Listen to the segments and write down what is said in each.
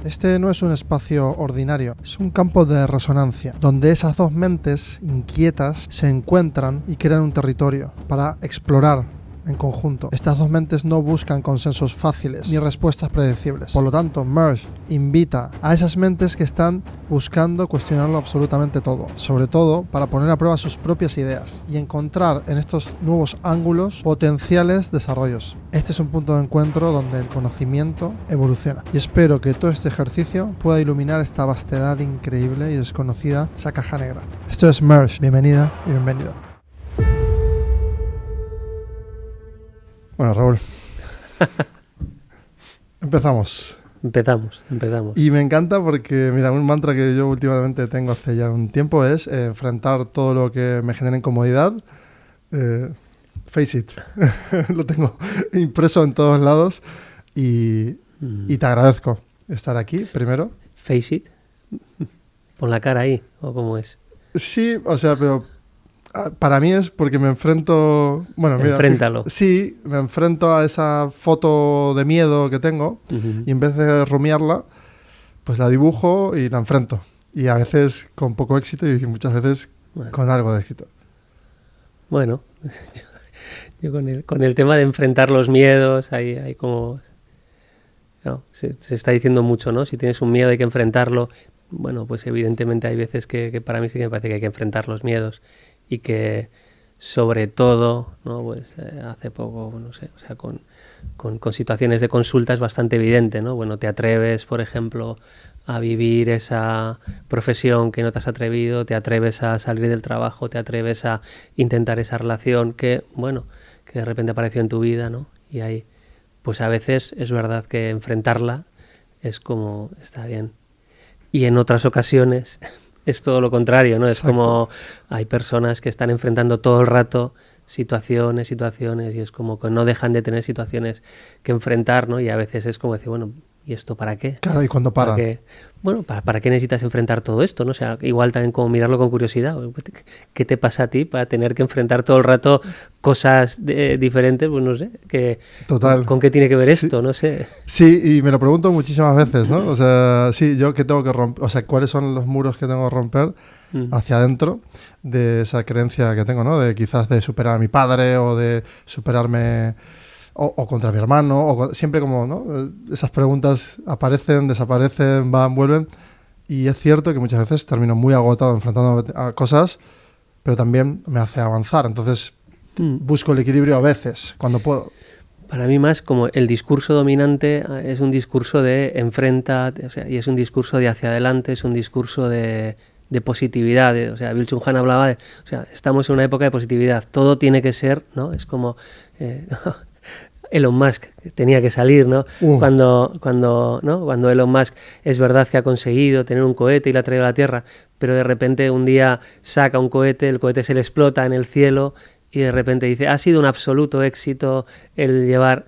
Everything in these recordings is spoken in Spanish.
Este no es un espacio ordinario, es un campo de resonancia, donde esas dos mentes inquietas se encuentran y crean un territorio para explorar en conjunto. Estas dos mentes no buscan consensos fáciles ni respuestas predecibles. Por lo tanto, Merge invita a esas mentes que están buscando cuestionarlo absolutamente todo, sobre todo para poner a prueba sus propias ideas y encontrar en estos nuevos ángulos potenciales desarrollos. Este es un punto de encuentro donde el conocimiento evoluciona. Y espero que todo este ejercicio pueda iluminar esta vastedad increíble y desconocida, esa caja negra. Esto es Merge. Bienvenida y bienvenido. Bueno, Raúl, empezamos. Empezamos. Y me encanta porque, mira, un mantra que yo últimamente tengo hace ya un tiempo es enfrentar todo lo que me genere incomodidad. Face it. Lo tengo impreso en todos lados y te agradezco estar aquí, primero. Face it. Pon la cara ahí, ¿o cómo es? Sí, o sea, pero para mí es porque me enfrento... Bueno, mira, enfréntalo. Sí, me enfrento a esa foto de miedo que tengo y en vez de rumiarla, pues la dibujo y la enfrento. Y a veces con poco éxito y muchas veces con algo de éxito. Bueno, yo con el tema de enfrentar los miedos, hay como... No, se está diciendo mucho, ¿no? Si tienes un miedo hay que enfrentarlo. Bueno, pues evidentemente hay veces que para mí sí que me parece que hay que enfrentar los miedos. Y que sobre todo, ¿no? Pues hace poco, no sé, o sea, con situaciones de consulta es bastante evidente, ¿no? Bueno, te atreves, por ejemplo, a vivir esa profesión que no te has atrevido, te atreves a salir del trabajo, te atreves a intentar esa relación que, bueno, que de repente apareció en tu vida, ¿no? Y ahí, pues a veces es verdad que enfrentarla es como, está bien. Y en otras ocasiones... es todo lo contrario, ¿no? Exacto. Es como hay personas que están enfrentando todo el rato situaciones y es como que no dejan de tener situaciones que enfrentar, ¿no? Y a veces es como decir, bueno, ¿y esto para qué? Claro, ¿y cuándo para? Bueno, ¿para qué necesitas enfrentar todo esto, no? O sea, igual también como mirarlo con curiosidad. ¿Qué te pasa a ti para tener que enfrentar todo el rato cosas diferentes? Pues no sé, Total. ¿Con qué tiene que ver esto? No sé. Sí, y me lo pregunto muchísimas veces, ¿no? O sea, sí, yo que tengo que romper, o sea, ¿cuáles son los muros que tengo que romper hacia adentro de esa creencia que tengo, ¿no? De quizás de superar a mi padre o de superarme... O contra mi hermano, siempre como, ¿no? Esas preguntas aparecen, desaparecen, van, vuelven. Y es cierto que muchas veces termino muy agotado enfrentando a cosas, pero también me hace avanzar. Entonces busco el equilibrio a veces, cuando puedo. Para mí más como el discurso dominante es un discurso de enfrenta, o sea, y es un discurso de hacia adelante, es un discurso de positividad. O sea, Byung-Chul Han hablaba de, o sea, estamos en una época de positividad, todo tiene que ser, ¿no? Es como... Elon Musk tenía que salir, ¿no? Cuando Elon Musk es verdad que ha conseguido tener un cohete y lo ha traído a la Tierra, pero de repente un día saca un cohete, el cohete se le explota en el cielo y de repente dice, ha sido un absoluto éxito el llevar...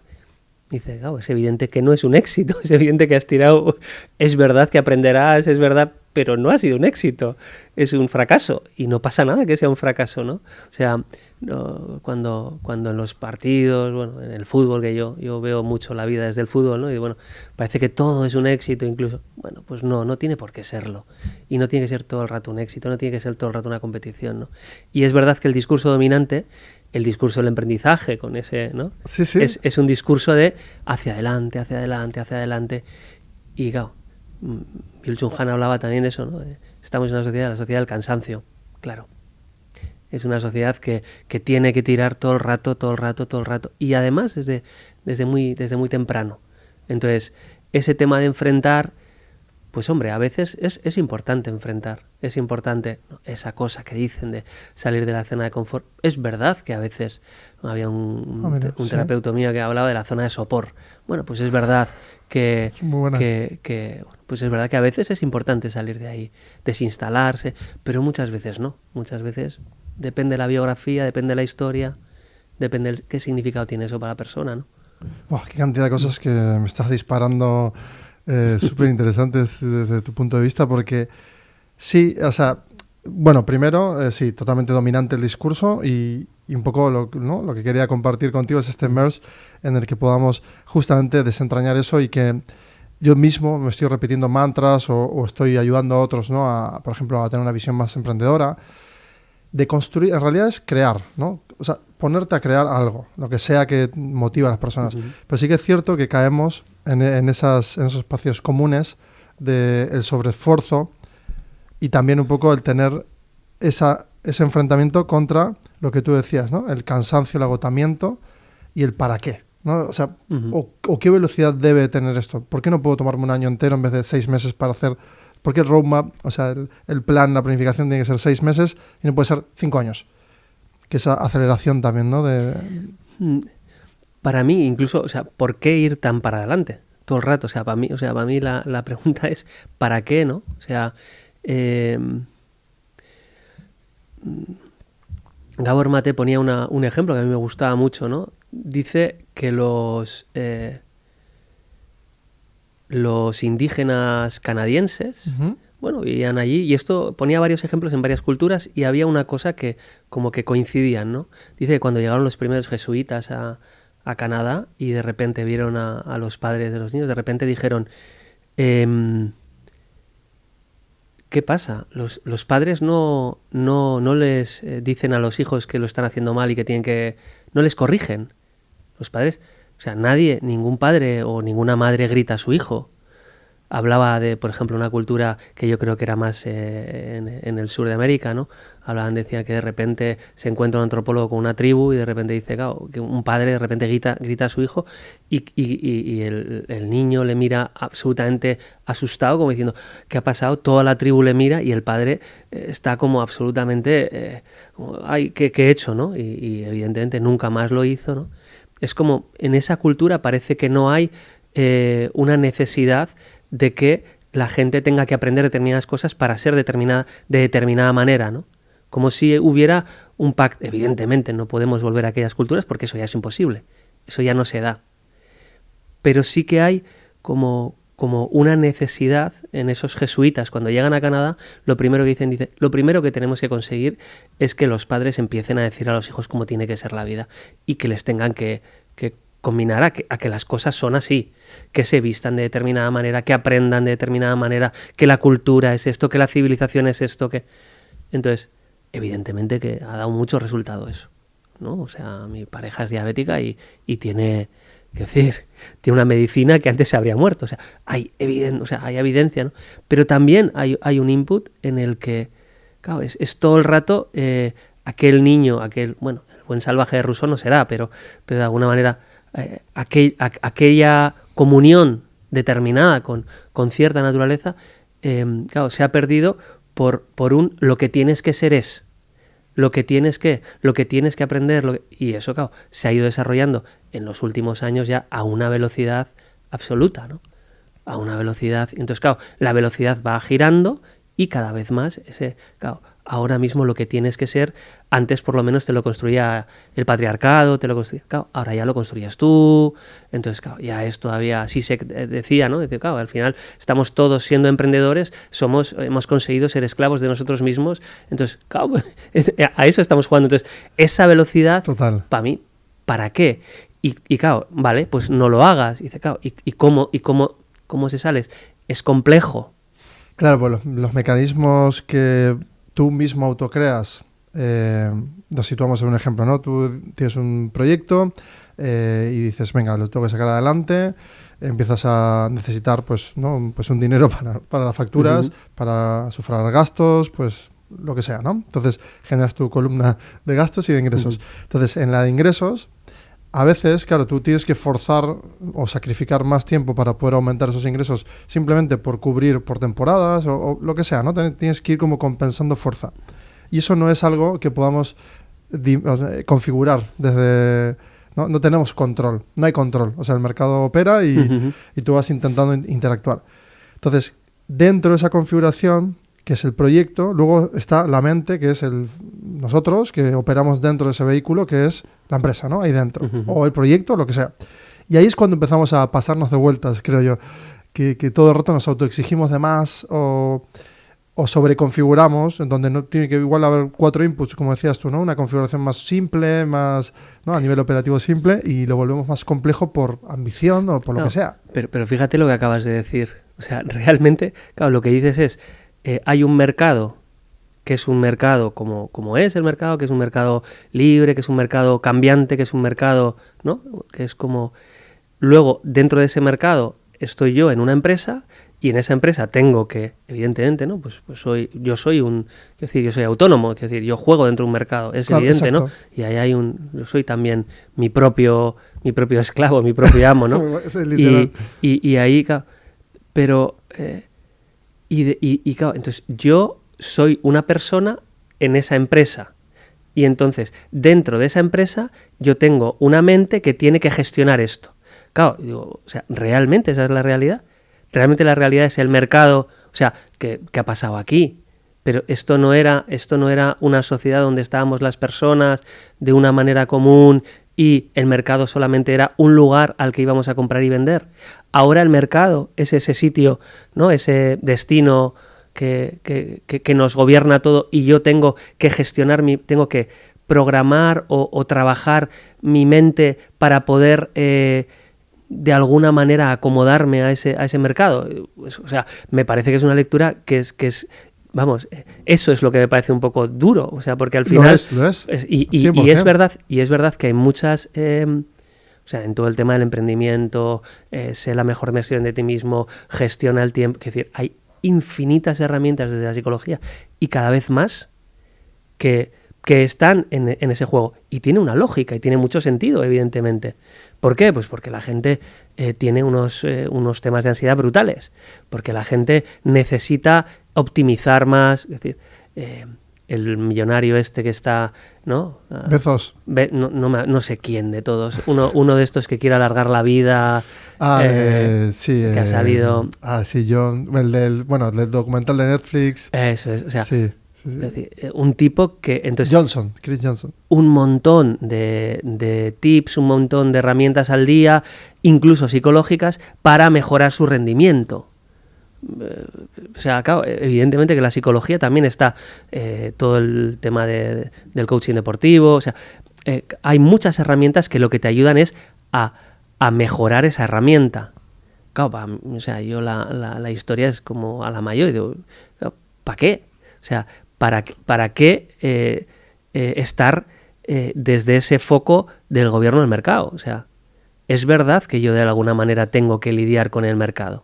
Dice, claro, es evidente que no es un éxito, es evidente que has tirado, es verdad que aprenderás, es verdad, pero no ha sido un éxito, es un fracaso y no pasa nada que sea un fracaso, ¿no? O sea, no, cuando en los partidos, bueno, en el fútbol, que yo veo mucho la vida desde el fútbol, ¿no? Y bueno, parece que todo es un éxito incluso, bueno, pues no tiene por qué serlo y no tiene que ser todo el rato un éxito, no tiene que ser todo el rato una competición, ¿no? Y es verdad que el discurso dominante, el discurso del emprendizaje con ese, ¿no? Sí. Es un discurso de hacia adelante y claro, Byung-Chul Han hablaba también de eso, ¿no? Estamos en una sociedad, la sociedad del cansancio, claro. Es una sociedad que tiene que tirar todo el rato y además desde muy temprano. Entonces, ese tema de enfrentar, pues hombre, a veces es importante enfrentar, es importante, ¿no? Esa cosa que dicen de salir de la zona de confort. Es verdad que a veces había un terapeuta mío que hablaba de la zona de sopor. Bueno, pues es verdad pues es verdad que a veces es importante salir de ahí, desinstalarse, pero muchas veces no. Muchas veces depende de la biografía, depende de la historia, depende de qué significado tiene eso para la persona, ¿no? Wow, qué cantidad de cosas que me estás disparando súper interesantes desde tu punto de vista, porque sí, o sea, bueno, primero, sí, totalmente dominante el discurso y un poco lo que quería compartir contigo es este Merge en el que podamos justamente desentrañar eso y que yo mismo me estoy repitiendo mantras o estoy ayudando a otros, ¿no? Por ejemplo, a tener una visión más emprendedora. De construir, en realidad es crear, ¿no? O sea, ponerte a crear algo, lo que sea que motiva a las personas. Pero sí que es cierto que caemos en esos espacios comunes del sobreesfuerzo y también un poco el tener ese enfrentamiento contra lo que tú decías, ¿no? El cansancio, el agotamiento y el para qué, ¿no? O sea, o qué velocidad debe tener esto. ¿Por qué no puedo tomarme un año entero en vez de 6 meses para hacer? ¿Por qué el roadmap, o sea, el plan, la planificación tiene que ser 6 meses y no puede ser 5 años? Que esa aceleración también, ¿no? Para mí, incluso, o sea, ¿por qué ir tan para adelante todo el rato? O sea, para mí la pregunta es ¿para qué, no? O sea, Gabor Mate ponía un ejemplo que a mí me gustaba mucho, ¿no? Dice que los indígenas canadienses, bueno, vivían allí, y esto ponía varios ejemplos en varias culturas, y había una cosa que como que coincidían, ¿no? Dice que cuando llegaron los primeros jesuitas a Canadá y de repente vieron a los padres de los niños, de repente dijeron, ¿qué pasa? Los padres no les dicen a los hijos que lo están haciendo mal y que tienen que... no les corrigen. Los padres, o sea, ningún padre o ninguna madre grita a su hijo. Hablaba de, por ejemplo, una cultura que yo creo que era más en el sur de América, ¿no? Decían que de repente se encuentra un antropólogo con una tribu y de repente dice, claro, que un padre de repente grita a su hijo y el niño le mira absolutamente asustado, como diciendo, ¿qué ha pasado? Toda la tribu le mira y el padre está como absolutamente, ay, ¿qué he hecho, no? Y evidentemente nunca más lo hizo, ¿no? Es como, en esa cultura parece que no hay una necesidad de que la gente tenga que aprender determinadas cosas para ser de determinada manera, ¿no? Como si hubiera un pacto. Evidentemente no podemos volver a aquellas culturas porque eso ya es imposible, eso ya no se da. Pero sí que hay como una necesidad en esos jesuitas cuando llegan a Canadá, lo primero que dicen, lo primero que tenemos que conseguir es que los padres empiecen a decir a los hijos cómo tiene que ser la vida y que les tengan que combinar a que las cosas son así, que se vistan de determinada manera, que aprendan de determinada manera, que la cultura es esto, que la civilización es esto, que... Entonces, evidentemente que ha dado mucho resultado eso, ¿no? O sea, mi pareja es diabética y tiene, qué decir, tiene una medicina que antes se habría muerto, o sea, hay evidencia, ¿no? Pero también hay un input en el que, claro, es todo el rato aquel niño, bueno, el buen salvaje de Rousseau no será, pero de alguna manera aquella comunión determinada con cierta naturaleza, claro, se ha perdido por lo que tienes que ser es, lo que tienes que aprender, y eso, claro, se ha ido desarrollando en los últimos años ya a una velocidad absoluta, ¿no? A una velocidad, entonces, claro, la velocidad va girando y cada vez más claro, ahora mismo lo que tienes que ser, antes por lo menos te lo construía el patriarcado, claro, ahora ya lo construías tú, entonces, claro, ya es todavía, así se decía, ¿no? Decía, claro, al final estamos todos siendo emprendedores, hemos conseguido ser esclavos de nosotros mismos, entonces, claro, a eso estamos jugando, entonces, esa velocidad, para mí, ¿para qué? Y claro, vale, pues no lo hagas, y dice, claro, ¿y cómo se sale? Es complejo. Claro, pues los mecanismos que tú mismo autocreas, nos situamos en un ejemplo, ¿no? Tú tienes un proyecto y dices, venga, lo tengo que sacar adelante, empiezas a necesitar pues un dinero para las facturas, para sufragar gastos, pues lo que sea, ¿no? Entonces generas tu columna de gastos y de ingresos. Entonces, en la de ingresos, a veces, claro, tú tienes que forzar o sacrificar más tiempo para poder aumentar esos ingresos simplemente por cubrir por temporadas o lo que sea, ¿no? Tienes que ir como compensando fuerza. Y eso no es algo que podamos configurar desde... No tenemos control, no hay control. O sea, el mercado opera y tú vas intentando interactuar. Entonces, dentro de esa configuración, que es el proyecto, luego está la mente, que es nosotros, que operamos dentro de ese vehículo, que es la empresa, ¿no? Ahí dentro. O el proyecto, lo que sea. Y ahí es cuando empezamos a pasarnos de vueltas, creo yo. Que todo el rato nos autoexigimos de más o o sobreconfiguramos, en donde no tiene que igual haber 4 inputs, como decías tú, ¿no? Una configuración más simple, más, ¿no? A nivel operativo simple, y lo volvemos más complejo por ambición o por lo que sea. Pero fíjate lo que acabas de decir. O sea, realmente, claro, lo que dices es, hay un mercado que es un mercado como es el mercado, que es un mercado libre, que es un mercado cambiante, que es un mercado, ¿no? Que es como... Luego, dentro de ese mercado, estoy yo en una empresa y en esa empresa tengo que, evidentemente, ¿no? Pues yo soy autónomo, es decir, yo juego dentro de un mercado, es claro, evidente, exacto. ¿No? Y ahí yo soy también mi propio esclavo, mi propio amo, ¿no? Es literal. Y ahí, claro, pero... claro, entonces yo soy una persona en esa empresa y entonces dentro de esa empresa yo tengo una mente que tiene que gestionar esto. Claro, digo, o sea, ¿realmente esa es la realidad? ¿Realmente la realidad es el mercado? O sea, ¿qué ha pasado aquí? Pero esto no era una sociedad donde estábamos las personas de una manera común y el mercado solamente era un lugar al que íbamos a comprar y vender. Ahora el mercado es ese sitio, ¿no? Ese destino que nos gobierna todo y yo tengo que gestionar, tengo que programar o trabajar mi mente para poder de alguna manera acomodarme a ese mercado. O sea, me parece que es una lectura que es vamos, eso es lo que me parece un poco duro, o sea, porque al final lo es. Y es verdad que hay muchas o sea, en todo el tema del emprendimiento, sé la mejor versión de ti mismo, gestiona el tiempo, es decir, hay infinitas herramientas desde la psicología y cada vez más que están en ese juego. Y tiene una lógica y tiene mucho sentido, evidentemente. ¿Por qué? Pues porque la gente tiene unos temas de ansiedad brutales. Porque la gente necesita optimizar más. Es decir, el millonario este que está, ¿no? Bezos. No sé quién de todos. Uno de estos que quiere alargar la vida. Sí. Que ha salido. Sí, John. El del documental de Netflix. Eso es. O sea, sí. Es decir, un tipo que... entonces Chris Johnson. Un montón de tips, un montón de herramientas al día, incluso psicológicas, para mejorar su rendimiento. O sea, claro, evidentemente que la psicología también está todo el tema del coaching deportivo. O sea, hay muchas herramientas que lo que te ayudan es a mejorar esa herramienta. Claro, o sea, yo la historia es como a la mayor y digo, ¿para qué? O sea, ¿para qué estar desde ese foco del gobierno del mercado? O sea, es verdad que yo de alguna manera tengo que lidiar con el mercado.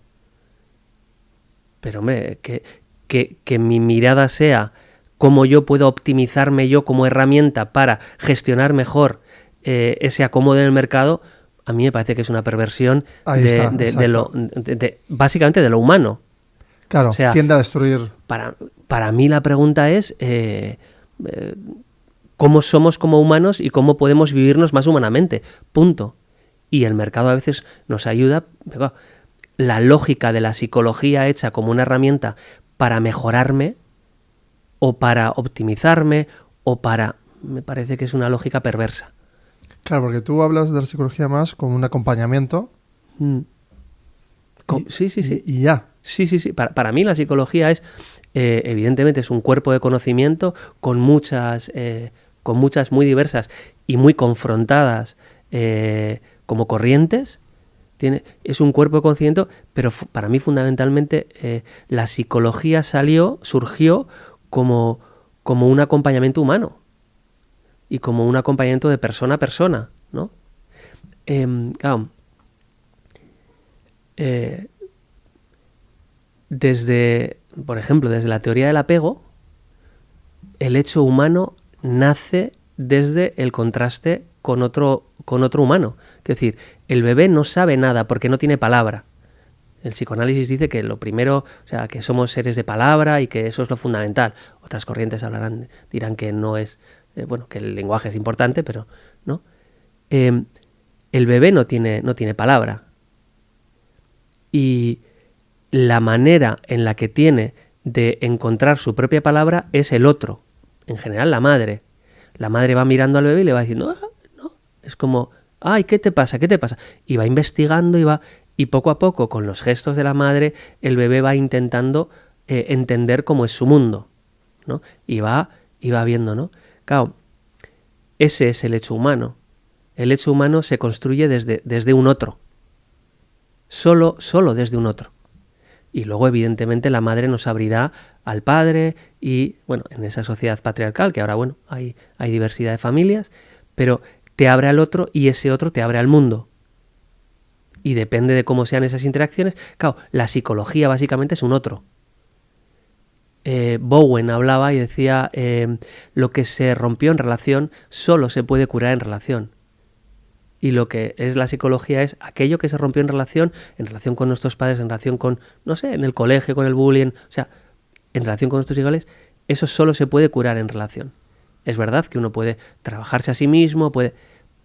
Pero, hombre, que mi mirada sea cómo yo puedo optimizarme yo como herramienta para gestionar mejor ese acomodo en el mercado, a mí me parece que es una perversión básicamente de lo humano. Claro, o sea, tiende a destruir. Para mí la pregunta es cómo somos como humanos y cómo podemos vivirnos más humanamente. Punto. Y el mercado a veces nos ayuda. Pero la lógica de la psicología hecha como una herramienta para mejorarme o para optimizarme o para... Me parece que es una lógica perversa. Claro, porque tú hablas de la psicología más como un acompañamiento. Sí. Y ya. Sí. Para mí la psicología es, evidentemente, es un cuerpo de conocimiento con muchas muy diversas y muy confrontadas como corrientes. Es un cuerpo de conocimiento, pero para mí fundamentalmente la psicología surgió como un acompañamiento humano y como un acompañamiento de persona a persona, ¿no? Claro. Por ejemplo, desde la teoría del apego, el hecho humano nace desde el contraste con otro humano. Es decir, el bebé no sabe nada porque no tiene palabra. El psicoanálisis dice que lo primero, o sea, que somos seres de palabra y que eso es lo fundamental. Otras corrientes dirán que no es, que el lenguaje es importante, pero no. El bebé no tiene palabra. Y la manera en la que tiene de encontrar su propia palabra es el otro. En general, la madre. La madre va mirando al bebé y le va diciendo, no. Es como, ay, ¿qué te pasa? ¿Qué te pasa? Y va investigando y poco a poco, con los gestos de la madre, el bebé va intentando entender cómo es su mundo, ¿no? Y va viendo, ¿no? Claro, ese es el hecho humano. El hecho humano se construye desde un otro. Solo desde un otro. Y luego, evidentemente, la madre nos abrirá al padre y, bueno, en esa sociedad patriarcal, que ahora, bueno, hay diversidad de familias, pero te abre al otro y ese otro te abre al mundo. Y depende de cómo sean esas interacciones. Claro, la psicología básicamente es un otro. Bowen hablaba y decía, lo que se rompió en relación solo se puede curar en relación. Y lo que es la psicología es aquello que se rompió en relación con nuestros padres, en relación con, no sé, en el colegio, con el bullying, o sea, en relación con nuestros iguales, eso solo se puede curar en relación. Es verdad que uno puede trabajarse a sí mismo,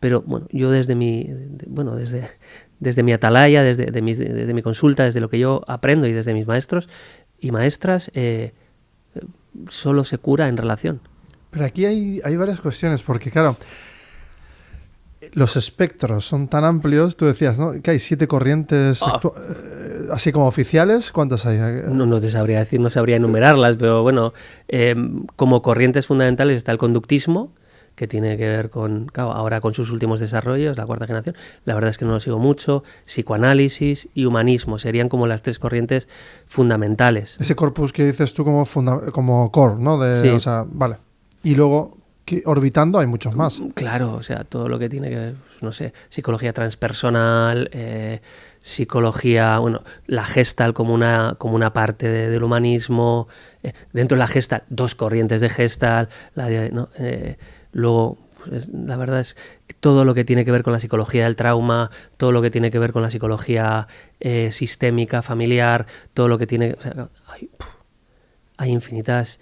pero bueno, yo desde mi atalaya, desde mi consulta, desde lo que yo aprendo y desde mis maestros y maestras, solo se cura en relación. Pero aquí hay varias cuestiones, porque claro, los espectros son tan amplios. Tú decías, ¿no?, que hay 7 corrientes así como oficiales. ¿Cuántas hay? No te sabría decir, no sabría enumerarlas, pero bueno, como corrientes fundamentales está el conductismo, que tiene que ver con, claro, ahora con sus últimos desarrollos, la 4ª generación. La verdad es que no lo sigo mucho. Psicoanálisis y humanismo serían como las 3 corrientes fundamentales. Ese corpus que dices tú como core, ¿no? Sí. O sea, vale. Y luego, orbitando, hay muchos más. Claro, o sea, todo lo que tiene que ver, no sé, psicología transpersonal, psicología, bueno, la Gestalt como una parte del humanismo. Dentro de la Gestalt, 2 corrientes de Gestalt, luego, pues, la verdad es todo lo que tiene que ver con la psicología del trauma, todo lo que tiene que ver con la psicología sistémica, familiar, todo lo que tiene... O sea, hay infinitas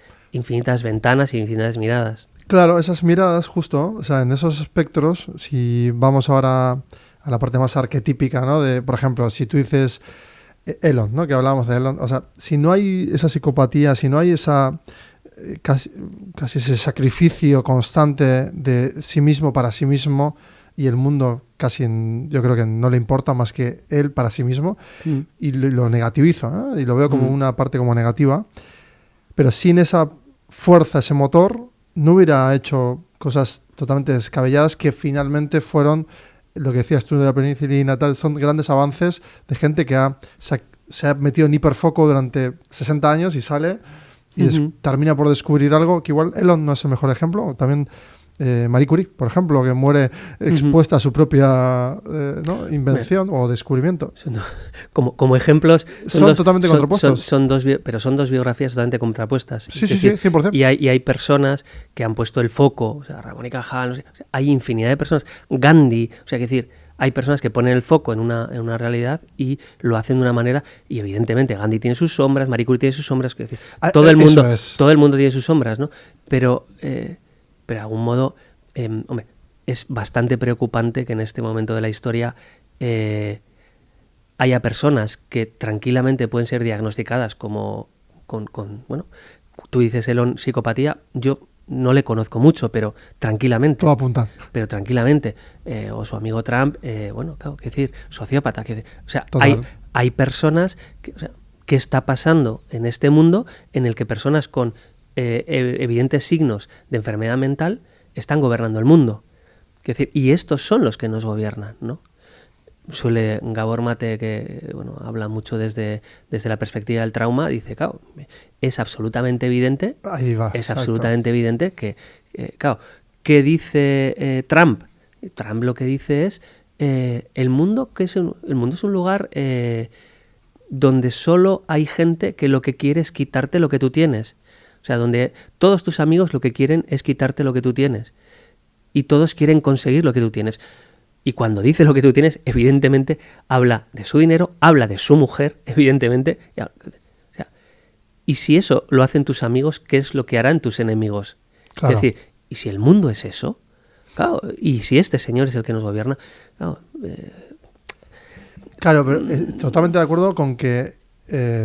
ventanas y infinitas miradas. Claro, esas miradas, justo, o sea, en esos espectros, si vamos ahora a la parte más arquetípica, ¿no? De, por ejemplo, si tú dices Elon, ¿no?, que hablábamos de Elon, o sea, si no hay esa psicopatía, si no hay esa... Casi ese sacrificio constante de sí mismo para sí mismo, y el mundo casi yo creo que no le importa más que él para sí mismo, y lo negativizo, y lo veo como una parte como negativa, pero sin esa fuerza, ese motor, no hubiera hecho cosas totalmente descabelladas que finalmente fueron, lo que decías tú de la penicilina, tal, son grandes avances de gente que se ha metido en hiperfoco durante 60 años y sale y termina por descubrir algo que igual Elon no es el mejor ejemplo. También Marie Curie, por ejemplo, que muere expuesta a su propia invención o descubrimiento. Como ejemplos... Son totalmente contrapuestos. Pero son 2 biografías totalmente contrapuestas. Sí, 100%. Y hay personas que han puesto el foco, o sea, Ramón y Cajal, no sé, o sea, hay infinidad de personas. Gandhi, o sea, que decir... Hay personas que ponen el foco en una realidad y lo hacen de una manera, y evidentemente Gandhi tiene sus sombras, Marie Curie tiene sus sombras, es decir, todo el mundo tiene sus sombras, ¿no? Pero de algún modo, hombre, es bastante preocupante que en este momento de la historia haya personas que tranquilamente pueden ser diagnosticadas como bueno, tú dices Elon psicopatía, yo no le conozco mucho, pero tranquilamente. Todo apunta. Pero tranquilamente. O su amigo Trump, bueno, claro, qué decir, sociópata. O sea, hay personas que, o sea, ¿qué está pasando en este mundo en el que personas con evidentes signos de enfermedad mental están gobernando el mundo? Es decir, y estos son los que nos gobiernan, ¿no? Suele Gabor Mate, que bueno, habla mucho desde la perspectiva del trauma, dice, claro, es absolutamente evidente, absolutamente evidente que, claro, ¿qué dice Trump? Trump lo que dice es, el mundo es un lugar donde solo hay gente que lo que quiere es quitarte lo que tú tienes. O sea, donde todos tus amigos lo que quieren es quitarte lo que tú tienes. Y todos quieren conseguir lo que tú tienes. Y cuando dice lo que tú tienes, evidentemente habla de su dinero, habla de su mujer, evidentemente. O sea, y si eso lo hacen tus amigos, ¿qué es lo que harán tus enemigos? Claro. Es decir, ¿y si el mundo es eso? Claro, y si este señor es el que nos gobierna, claro, pero totalmente de acuerdo con que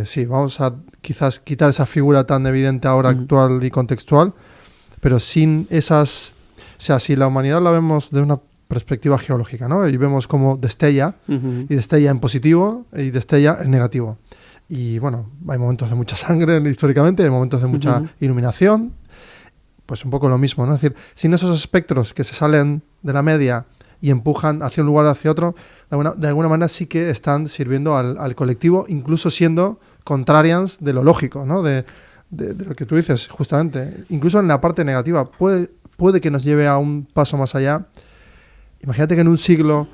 sí, vamos a quizás quitar esa figura tan evidente ahora, actual y contextual, pero sin esas... O sea, si la humanidad la vemos de una perspectiva geológica, ¿no? Y vemos cómo destella, y destella en positivo y destella en negativo. Y bueno, hay momentos de mucha sangre históricamente, hay momentos de mucha iluminación. Pues un poco lo mismo, ¿no? Es decir, sin esos espectros que se salen de la media y empujan hacia un lugar o hacia otro, de alguna manera sí que están sirviendo al colectivo, incluso siendo contrarians de lo lógico, ¿no? De lo que tú dices, justamente. Incluso en la parte negativa, puede que nos lleve a un paso más allá. Imagínate que en un siglo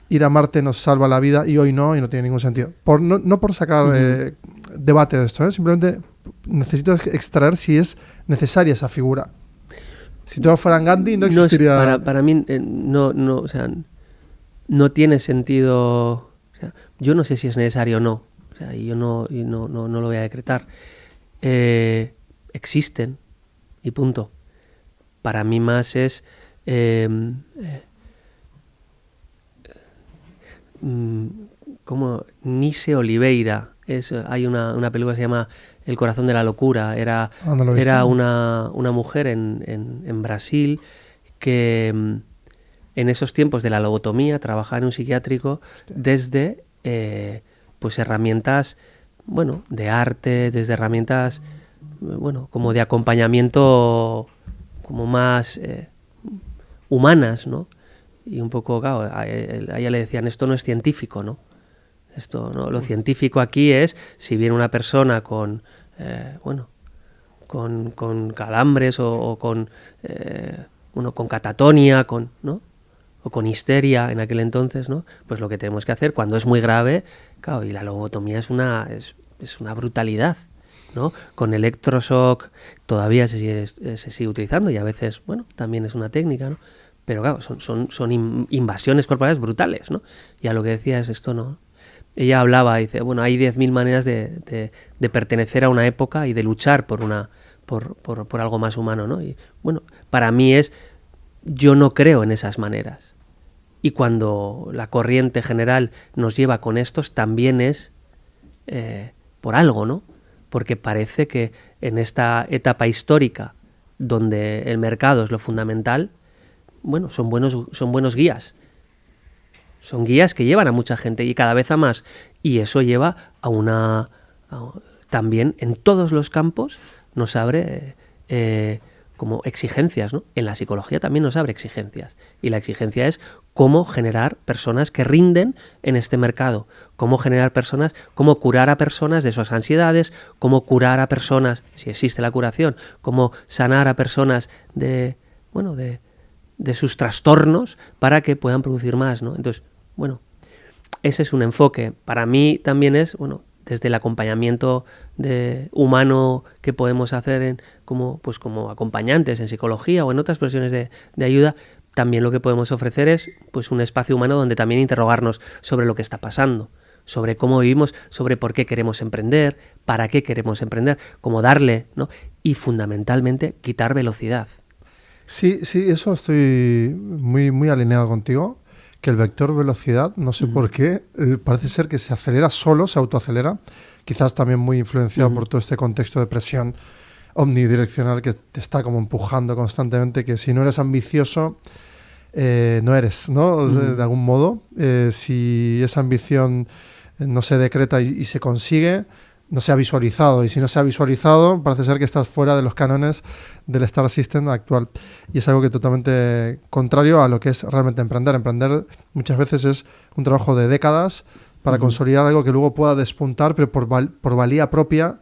ir a Marte nos salva la vida y hoy no, y no tiene ningún sentido. No por sacar debate de esto, simplemente necesito extraer si es necesaria esa figura. Si todos fueran Gandhi, no existiría... Para mí, o sea, no tiene sentido... O sea, yo no sé si es necesario o no. O sea, yo no lo voy a decretar. Existen, y punto. Para mí más es... como Nise Oliveira. Hay una película que se llama El corazón de la locura. Era una mujer en Brasil que en esos tiempos de la lobotomía trabajaba en un psiquiátrico desde pues herramientas, bueno, de arte, desde herramientas, bueno, como de acompañamiento como más humanas, ¿no? Y un poco, claro, a ella le decían, esto no es científico, ¿no? Esto, ¿no? Lo científico aquí es si viene una persona con calambres o con con catatonia, ¿no? O con histeria en aquel entonces, ¿no? Pues lo que tenemos que hacer cuando es muy grave, claro, y la lobotomía es una brutalidad, ¿no? Con electroshock todavía se sigue utilizando y a veces, bueno, también es una técnica, ¿no? Pero claro, son invasiones corporales brutales, ¿no? Ya lo que decía es esto, ¿no? Ella hablaba, dice, bueno, hay 10.000 maneras de pertenecer a una época y de luchar por algo más humano, ¿no? Y bueno, para mí yo no creo en esas maneras. Y cuando la corriente general nos lleva con estos, también es por algo, ¿no? Porque parece que en esta etapa histórica, donde el mercado es lo fundamental, bueno, son buenos guías. Son guías que llevan a mucha gente y cada vez a más. Y eso lleva también en todos los campos nos abre como exigencias, ¿no? En la psicología también nos abre exigencias. Y la exigencia es cómo generar personas que rinden en este mercado. Cómo curar a personas de sus ansiedades, cómo curar a personas, si existe la curación, cómo sanar a personas de sus trastornos para que puedan producir más, ¿no? Entonces, bueno, ese es un enfoque. Para mí también es, bueno, desde el acompañamiento humano que podemos hacer como acompañantes en psicología o en otras profesiones de ayuda, también lo que podemos ofrecer es pues un espacio humano donde también interrogarnos sobre lo que está pasando, sobre cómo vivimos, sobre por qué queremos emprender, para qué queremos emprender, cómo darle, ¿no? Y fundamentalmente quitar velocidad. Sí, eso estoy muy, muy alineado contigo, que el vector velocidad, no sé por qué, parece ser que se acelera solo, se autoacelera, quizás también muy influenciado por todo este contexto de presión omnidireccional que te está como empujando constantemente, que si no eres ambicioso, no eres, ¿no? De algún modo, si esa ambición no se decreta y se consigue, no se ha visualizado, y si no se ha visualizado parece ser que estás fuera de los cánones del Star System actual, y es algo que totalmente contrario a lo que es realmente emprender muchas veces es un trabajo de décadas para consolidar algo que luego pueda despuntar, pero por valía propia,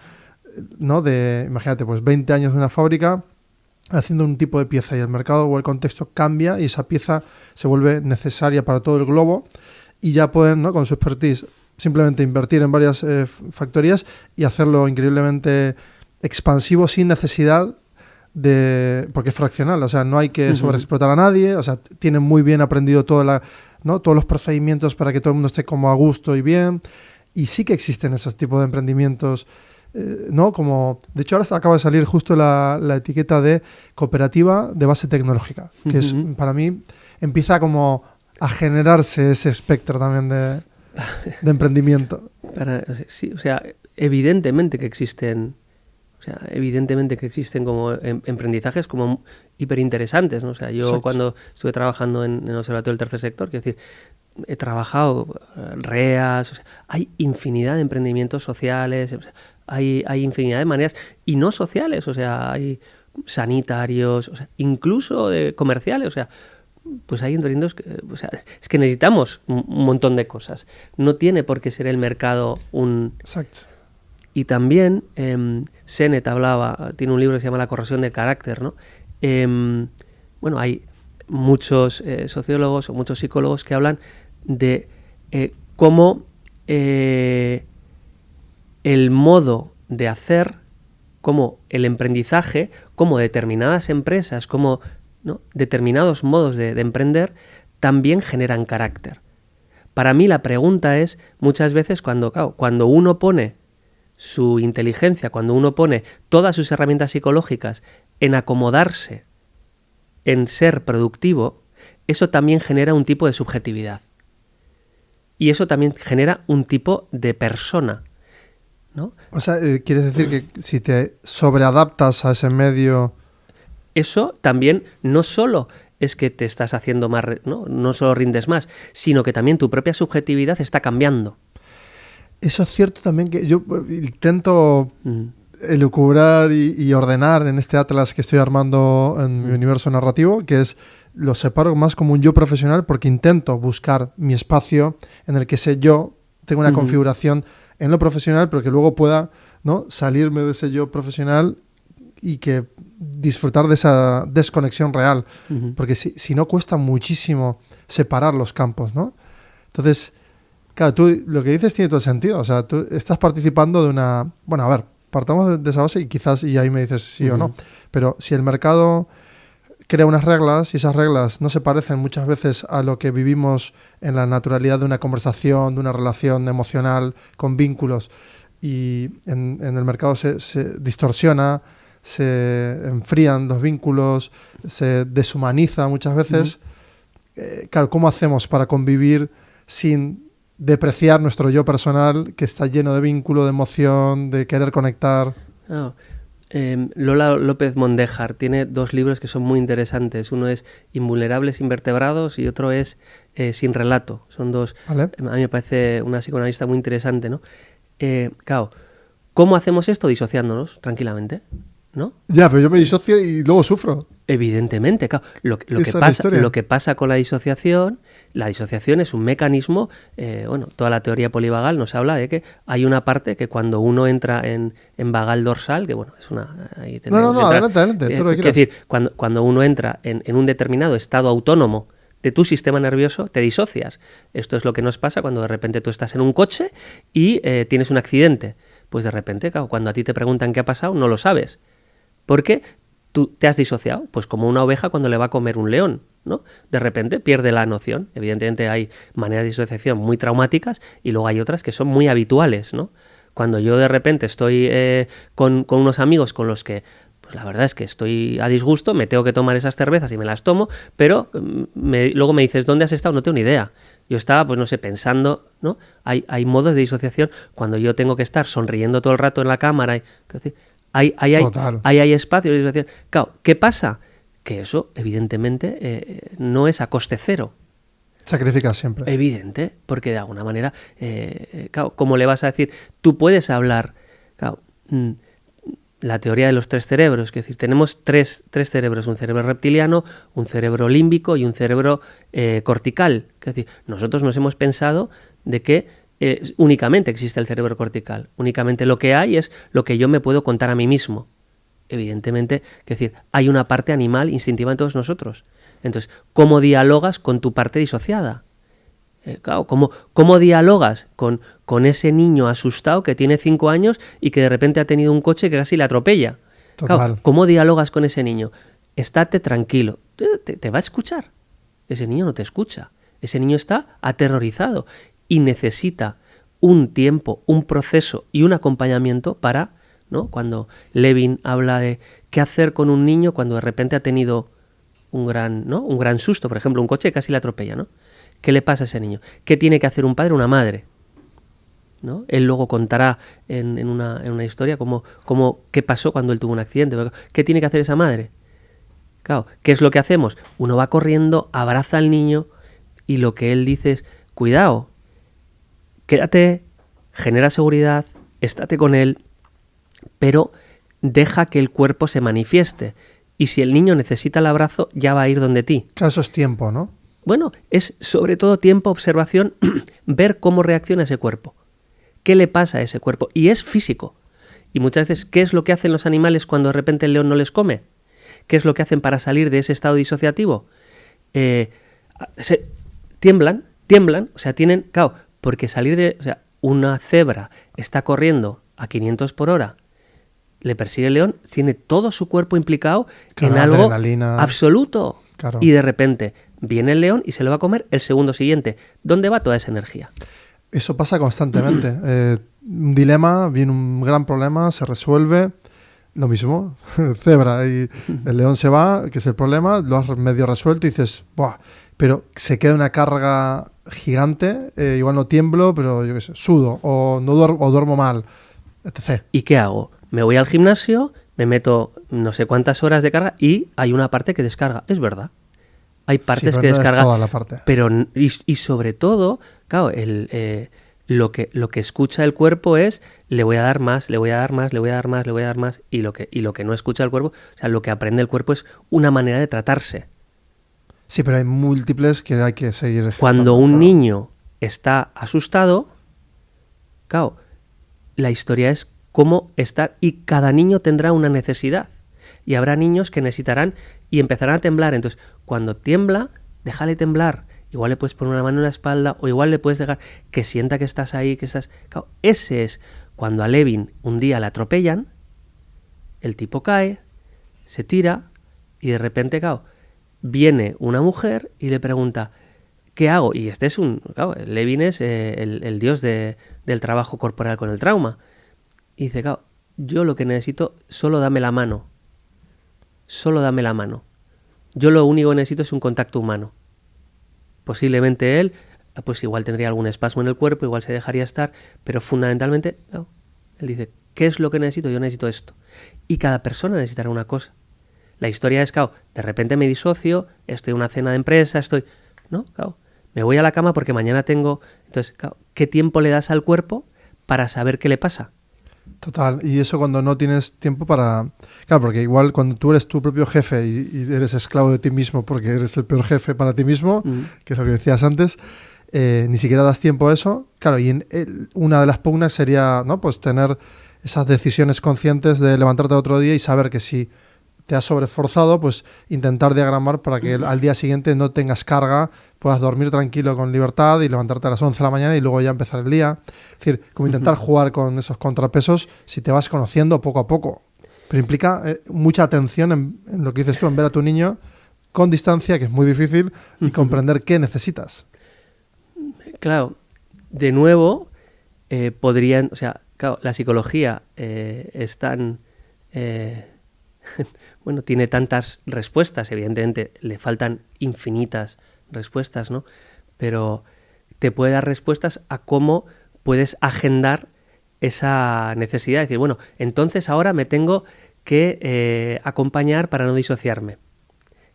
¿no? Imagínate, pues 20 años de una fábrica haciendo un tipo de pieza y el mercado o el contexto cambia y esa pieza se vuelve necesaria para todo el globo y ya pueden, ¿no? Con su expertise simplemente invertir en varias factorías y hacerlo increíblemente expansivo sin necesidad porque es fraccional, o sea, no hay que sobreexplotar a nadie, o sea, tienen muy bien aprendido todos los procedimientos para que todo el mundo esté como a gusto y bien, y sí que existen esos tipos de emprendimientos, ¿no? Como, de hecho ahora acaba de salir justo la etiqueta de cooperativa de base tecnológica, que es, para mí, empieza como a generarse ese espectro también de emprendimiento. Sí, o sea, evidentemente que existen como emprendizajes como hiperinteresantes, ¿no? O sea, yo Exacto. Cuando estuve trabajando en el Observatorio del Tercer Sector, quiero decir, he trabajado REAs, o sea, hay infinidad de emprendimientos sociales, o sea, hay infinidad de maneras, y no sociales, o sea, hay sanitarios, o sea, incluso comerciales, o sea, pues hay emprendimientos que, o sea, es que necesitamos un montón de cosas. No tiene por qué ser el mercado un... Exacto. Y también Sennett tiene un libro que se llama La corrosión del carácter, ¿no? Bueno, hay muchos sociólogos o muchos psicólogos que hablan de cómo el modo de hacer, como el emprendizaje, como determinadas empresas, como, ¿no?, determinados modos de emprender, también generan carácter. Para mí la pregunta es, muchas veces cuando uno pone su inteligencia, cuando uno pone todas sus herramientas psicológicas en acomodarse, en ser productivo, eso también genera un tipo de subjetividad. Y eso también genera un tipo de persona, ¿no? O sea, ¿quieres decir que si te sobreadaptas a ese medio... Eso también no solo es que te estás haciendo más, no solo rindes más, sino que también tu propia subjetividad está cambiando. Eso es cierto también, que yo intento elucubrar y ordenar en este atlas que estoy armando en mi universo narrativo, que es, lo separo más como un yo profesional, porque intento buscar mi espacio en el que ese yo tenga una configuración en lo profesional, pero que luego pueda, ¿no?, salirme de ese yo profesional y que disfrutar de esa desconexión real, porque si no, cuesta muchísimo separar los campos, ¿no? Entonces, claro, tú lo que dices tiene todo el sentido. O sea, tú estás participando de una... Bueno, a ver, partamos de esa base y quizás, y ahí me dices sí o no. Pero si el mercado crea unas reglas y esas reglas no se parecen muchas veces a lo que vivimos en la naturalidad de una conversación, de una relación emocional, con vínculos, y en el mercado se distorsiona, se enfrían los vínculos, se deshumaniza muchas veces. Claro, ¿cómo hacemos para convivir sin depreciar nuestro yo personal, que está lleno de vínculo, de emoción, de querer conectar? Lola López Mondéjar tiene 2 libros que son muy interesantes. Uno es Invulnerables Invertebrados y otro es Sin Relato. Son 2. ¿Vale? A mí me parece una psicoanalista muy interesante, ¿no? Claro, ¿cómo hacemos esto? Disociándonos tranquilamente, ¿no? Ya, pero yo me disocio y luego sufro. Evidentemente, claro. Lo que pasa con la disociación es un mecanismo, toda la teoría polivagal nos habla de que hay una parte que cuando uno entra en vagal dorsal, que bueno, es una... Ahí adelante, tú lo que quieras. Es decir, cuando uno entra en un determinado estado autónomo de tu sistema nervioso, te disocias. Esto es lo que nos pasa cuando de repente tú estás en un coche y tienes un accidente. Pues de repente, claro, cuando a ti te preguntan qué ha pasado, no lo sabes. ¿Por qué? Tú te has disociado, pues como una oveja cuando le va a comer un león, ¿no? De repente pierde la noción. Evidentemente hay maneras de disociación muy traumáticas y luego hay otras que son muy habituales, ¿no? Cuando yo de repente estoy con unos amigos con los que, pues la verdad es que estoy a disgusto, me tengo que tomar esas cervezas y me las tomo, pero luego me dices, ¿dónde has estado? No tengo ni idea. Yo estaba, pues no sé, pensando, ¿no? Hay modos de disociación cuando yo tengo que estar sonriendo todo el rato en la cámara. Hay espacio de disociación. Claro, ¿qué pasa? Que eso, evidentemente, no es a coste cero. Sacrificas siempre. Evidente, porque de alguna manera, claro, ¿cómo le vas a decir? Tú puedes hablar, claro, la teoría de los 3 cerebros, es decir, tenemos tres cerebros, un cerebro reptiliano, un cerebro límbico y un cerebro cortical. Es decir, nosotros nos hemos pensado de que únicamente existe el cerebro cortical, únicamente lo que hay es lo que yo me puedo contar a mí mismo. Evidentemente, es decir, hay una parte animal instintiva en todos nosotros. Entonces, ¿cómo dialogas con tu parte disociada? Claro, ¿cómo dialogas con ese niño asustado que tiene 5 años y que de repente ha tenido un coche que casi le atropella? Claro, ¿cómo dialogas con ese niño? Estate tranquilo. Te va a escuchar. Ese niño no te escucha. Ese niño está aterrorizado y necesita un tiempo, un proceso y un acompañamiento para, ¿no? Cuando Levin habla de qué hacer con un niño cuando de repente ha tenido un gran susto, por ejemplo, un coche que casi le atropella, ¿no? ¿Qué le pasa a ese niño? ¿Qué tiene que hacer un padre o una madre? ¿No? Él luego contará en una historia qué pasó cuando él tuvo un accidente. ¿Qué tiene que hacer esa madre? Claro, ¿qué es lo que hacemos? Uno va corriendo, abraza al niño y lo que él dice es, cuidado, quédate, genera seguridad, estate con él, pero deja que el cuerpo se manifieste. Y si el niño necesita el abrazo, ya va a ir donde ti. Claro, eso es tiempo, ¿no? Bueno, es sobre todo tiempo, observación, ver cómo reacciona ese cuerpo. ¿Qué le pasa a ese cuerpo? Y es físico. Y muchas veces, ¿qué es lo que hacen los animales cuando de repente el león no les come? ¿Qué es lo que hacen para salir de ese estado disociativo? Tiemblan, o sea, tienen... Claro, porque salir de... O sea, una cebra está corriendo a 500 por hora, le persigue el león, tiene todo su cuerpo implicado en algo absoluto. Claro. Y de repente viene el león y se lo va a comer el segundo siguiente. ¿Dónde va toda esa energía? Eso pasa constantemente. Un dilema, viene un gran problema, se resuelve, lo mismo, cebra, y el león se va, que es el problema, lo has medio resuelto y dices, ¡buah! Pero se queda una carga gigante, igual no tiemblo, pero yo qué sé, sudo, o no duermo mal, etc. ¿Y qué hago? Me voy al gimnasio, me meto no sé cuántas horas de carga y hay una parte que descarga. Es verdad. Hay partes que descarga. Es toda la parte. Pero, y sobre todo, claro, lo que escucha el cuerpo es le voy a dar más, le voy a dar más, le voy a dar más, le voy a dar más. Y lo que no escucha el cuerpo, o sea, lo que aprende el cuerpo es una manera de tratarse. Sí, pero hay múltiples que hay que seguir ejecutando. Cuando un niño está asustado, claro, la historia es cómo estar, y cada niño tendrá una necesidad. Y habrá niños que necesitarán y empezarán a temblar. Entonces, cuando tiembla, déjale temblar. Igual le puedes poner una mano en la espalda o igual le puedes dejar que sienta que estás ahí, que estás... Claro, ese es cuando a Levin un día le atropellan, el tipo cae, se tira y de repente, claro, viene una mujer y le pregunta, ¿qué hago? Y este es claro, Levin es el dios del trabajo corporal con el trauma. Y dice, claro, yo lo que necesito, solo dame la mano. Solo dame la mano. Yo lo único que necesito es un contacto humano. Posiblemente él, pues igual tendría algún espasmo en el cuerpo, igual se dejaría estar, pero fundamentalmente, no, él dice, ¿qué es lo que necesito? Yo necesito esto. Y cada persona necesitará una cosa. La historia es, claro, de repente me disocio, estoy en una cena de empresa, no, claro, me voy a la cama porque mañana tengo... Entonces, claro, ¿qué tiempo le das al cuerpo para saber qué le pasa? Total, y eso cuando no tienes tiempo para... Claro, porque igual cuando tú eres tu propio jefe y eres esclavo de ti mismo porque eres el peor jefe para ti mismo, que es lo que decías antes, ni siquiera das tiempo a eso. Claro, y una de las pugnas sería, ¿no?, pues tener esas decisiones conscientes de levantarte otro día y saber que si te has sobreesforzado, pues intentar diagramar para que al día siguiente no tengas carga, puedas dormir tranquilo con libertad y levantarte a las 11 de la mañana y luego ya empezar el día. Es decir, como intentar jugar con esos contrapesos si te vas conociendo poco a poco. Pero implica mucha atención en lo que dices tú, en ver a tu niño con distancia, que es muy difícil, y comprender qué necesitas. Claro, de nuevo, podrían... O sea, claro, la psicología es tan... bueno, tiene tantas respuestas, evidentemente le faltan infinitas respuestas, ¿no? Pero te puede dar respuestas a cómo puedes agendar esa necesidad. Es decir, bueno, entonces ahora me tengo que acompañar para no disociarme.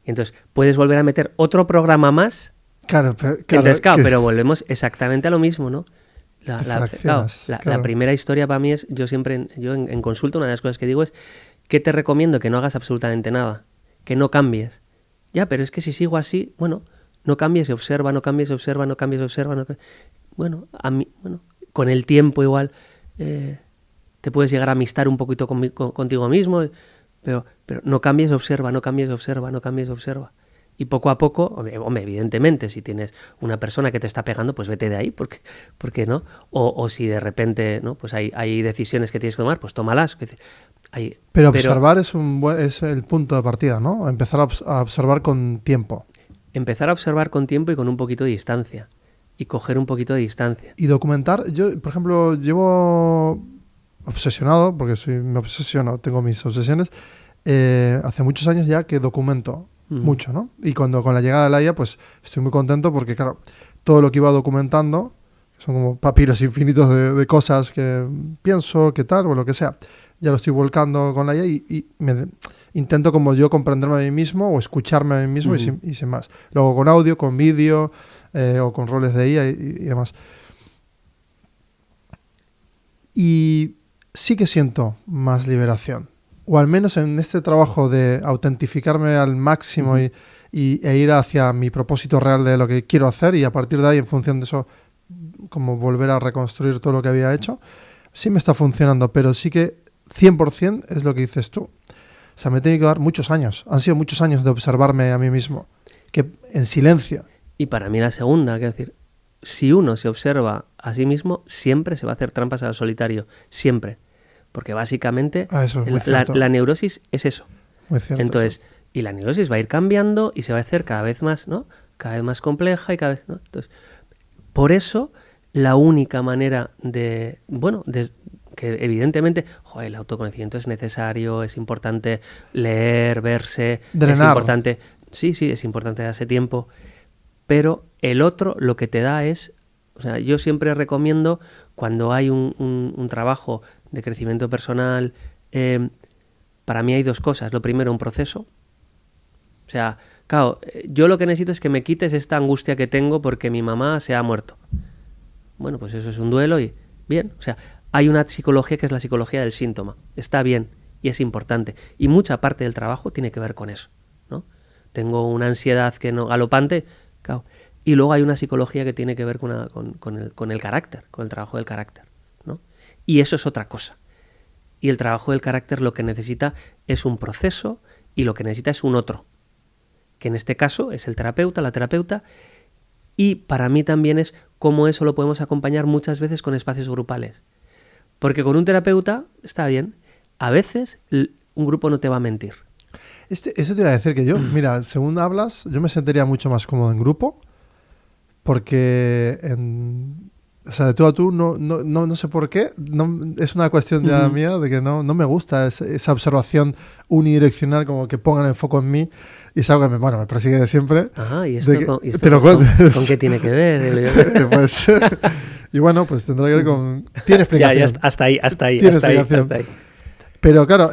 Y entonces puedes volver a meter otro programa más. Claro, entonces, claro, pero volvemos exactamente a lo mismo, ¿no? La primera historia para mí es, yo en consulta, una de las cosas que digo es, ¿qué te recomiendo? Que no hagas absolutamente nada, que no cambies. Ya, pero es que si sigo así, bueno, no cambies y observa, no cambies y observa, no cambies y observa. Bueno, con el tiempo igual te puedes llegar a amistar un poquito contigo mismo, pero no cambies, observa, no cambies, observa, no cambies, observa. Y poco a poco, hombre, evidentemente, si tienes una persona que te está pegando, pues vete de ahí, porque no. O si de repente, ¿no?, pues hay decisiones que tienes que tomar, pues tómalas. Es decir, pero observar es el punto de partida, ¿no? Empezar a observar con tiempo. Empezar a observar con tiempo y con un poquito de distancia. Y coger un poquito de distancia. Y documentar. Yo, por ejemplo, llevo obsesionado, porque me obsesiono, tengo mis obsesiones, hace muchos años ya que documento mucho, ¿no? Y con la llegada de la IA, pues estoy muy contento porque, claro, todo lo que iba documentando son como papiros infinitos de cosas que pienso, que tal, o lo que sea. ya lo estoy volcando con la IA y intento como yo comprenderme a mí mismo o escucharme a mí mismo y sin más. Luego con audio, con vídeo o con roles de IA y demás. Y sí que siento más liberación. O al menos en este trabajo de autentificarme al máximo e ir hacia mi propósito real de lo que quiero hacer y a partir de ahí, en función de eso, como volver a reconstruir todo lo que había hecho, sí me está funcionando, pero sí que 100% es lo que dices tú. O sea, me tiene que dar muchos años. Han sido muchos años de observarme a mí mismo, que en silencio. Y para mí la segunda, quiero decir, si uno se observa a sí mismo, siempre se va a hacer trampas al solitario, siempre. Porque básicamente la neurosis es eso. Muy cierto. Entonces, y la neurosis va a ir cambiando y se va a hacer cada vez más, ¿no? Cada vez más compleja y cada vez, ¿no? Entonces, por eso la única manera de, bueno, que evidentemente, el autoconocimiento es necesario, es importante leer, verse, drenar. Es importante, sí, es importante darse tiempo, pero el otro lo que te da es, o sea, yo siempre recomiendo cuando hay un trabajo de crecimiento personal, para mí hay dos cosas. Lo primero, un proceso. O sea, claro, yo lo que necesito es que me quites esta angustia que tengo porque mi mamá se ha muerto. Bueno, pues eso es un duelo y bien. O sea, hay una psicología que es la psicología del síntoma. Está bien y es importante. Y mucha parte del trabajo tiene que ver con eso, ¿no? Tengo una ansiedad que no galopante, claro. Y luego hay una psicología que tiene que ver con el carácter, con el trabajo del carácter, ¿no? Y eso es otra cosa. Y el trabajo del carácter lo que necesita es un proceso y lo que necesita es un otro. Que en este caso es el terapeuta, la terapeuta. Y para mí también es cómo eso lo podemos acompañar muchas veces con espacios grupales. Porque con un terapeuta está bien. A veces un grupo no te va a mentir. Eso te iba a decir que yo, mira, según hablas, yo me sentiría mucho más cómodo en grupo. Porque o sea, de tú a tú no sé por qué, es una cuestión ya mía de que no me gusta esa observación unidireccional, como que pongan el foco en mí y es algo que me persigue de siempre. Ajá, ¿y esto, ¿con qué tiene que ver? Pues, y bueno, pues tendrá que ver con... Tiene explicación. Ya, hasta ahí. Pero claro,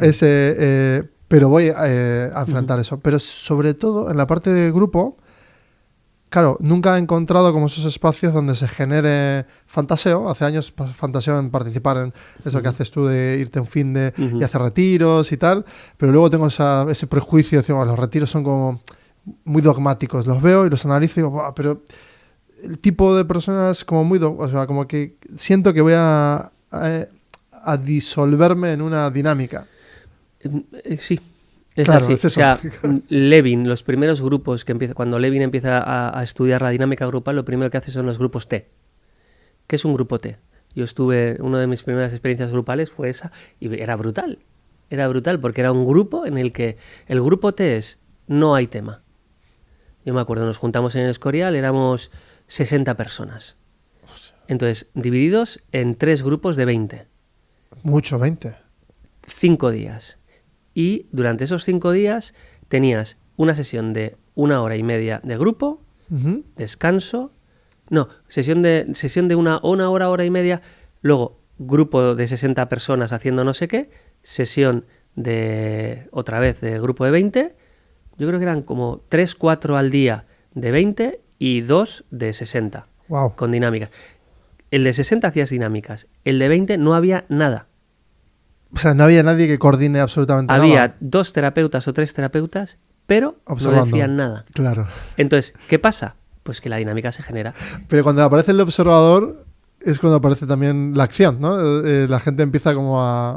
pero voy a enfrentar eso. Pero sobre todo en la parte de grupo... Claro, nunca he encontrado como esos espacios donde se genere fantaseo. Hace años fantaseo en participar en eso que haces tú de irte un fin de y hacer retiros y tal, pero luego tengo ese prejuicio de decir, los retiros son como muy dogmáticos. Los veo y los analizo y digo, pero el tipo de personas como o sea, como que siento que voy a disolverme en una dinámica. Sí. Es claro, así. es eso. O sea, Levin, los primeros grupos cuando Levin empieza a estudiar la dinámica grupal, lo primero que hace son los grupos T. ¿Qué es un grupo T? Una de mis primeras experiencias grupales fue esa y era brutal. Era brutal porque era un grupo en el que el grupo T es no hay tema. Yo me acuerdo, nos juntamos en el Escorial, éramos 60 personas. Entonces, divididos en 3 grupos de 20. Mucho, 20. 5 días. Y durante esos 5 días tenías una sesión de 1 hora y media de grupo, descanso, sesión de una hora y media, luego grupo de 60 personas haciendo no sé qué, sesión de otra vez de grupo de 20, yo creo que eran como 3, 4 al día de 20 y 2 de 60, wow. Con dinámicas. El de 60 hacías dinámicas, el de 20 no había nada. O sea, no había nadie que coordine absolutamente nada. Había 2 terapeutas o 3 terapeutas, pero no decían nada. Claro. Entonces, ¿qué pasa? Pues que la dinámica se genera. Pero cuando aparece el observador es cuando aparece también la acción, ¿no? La gente empieza como a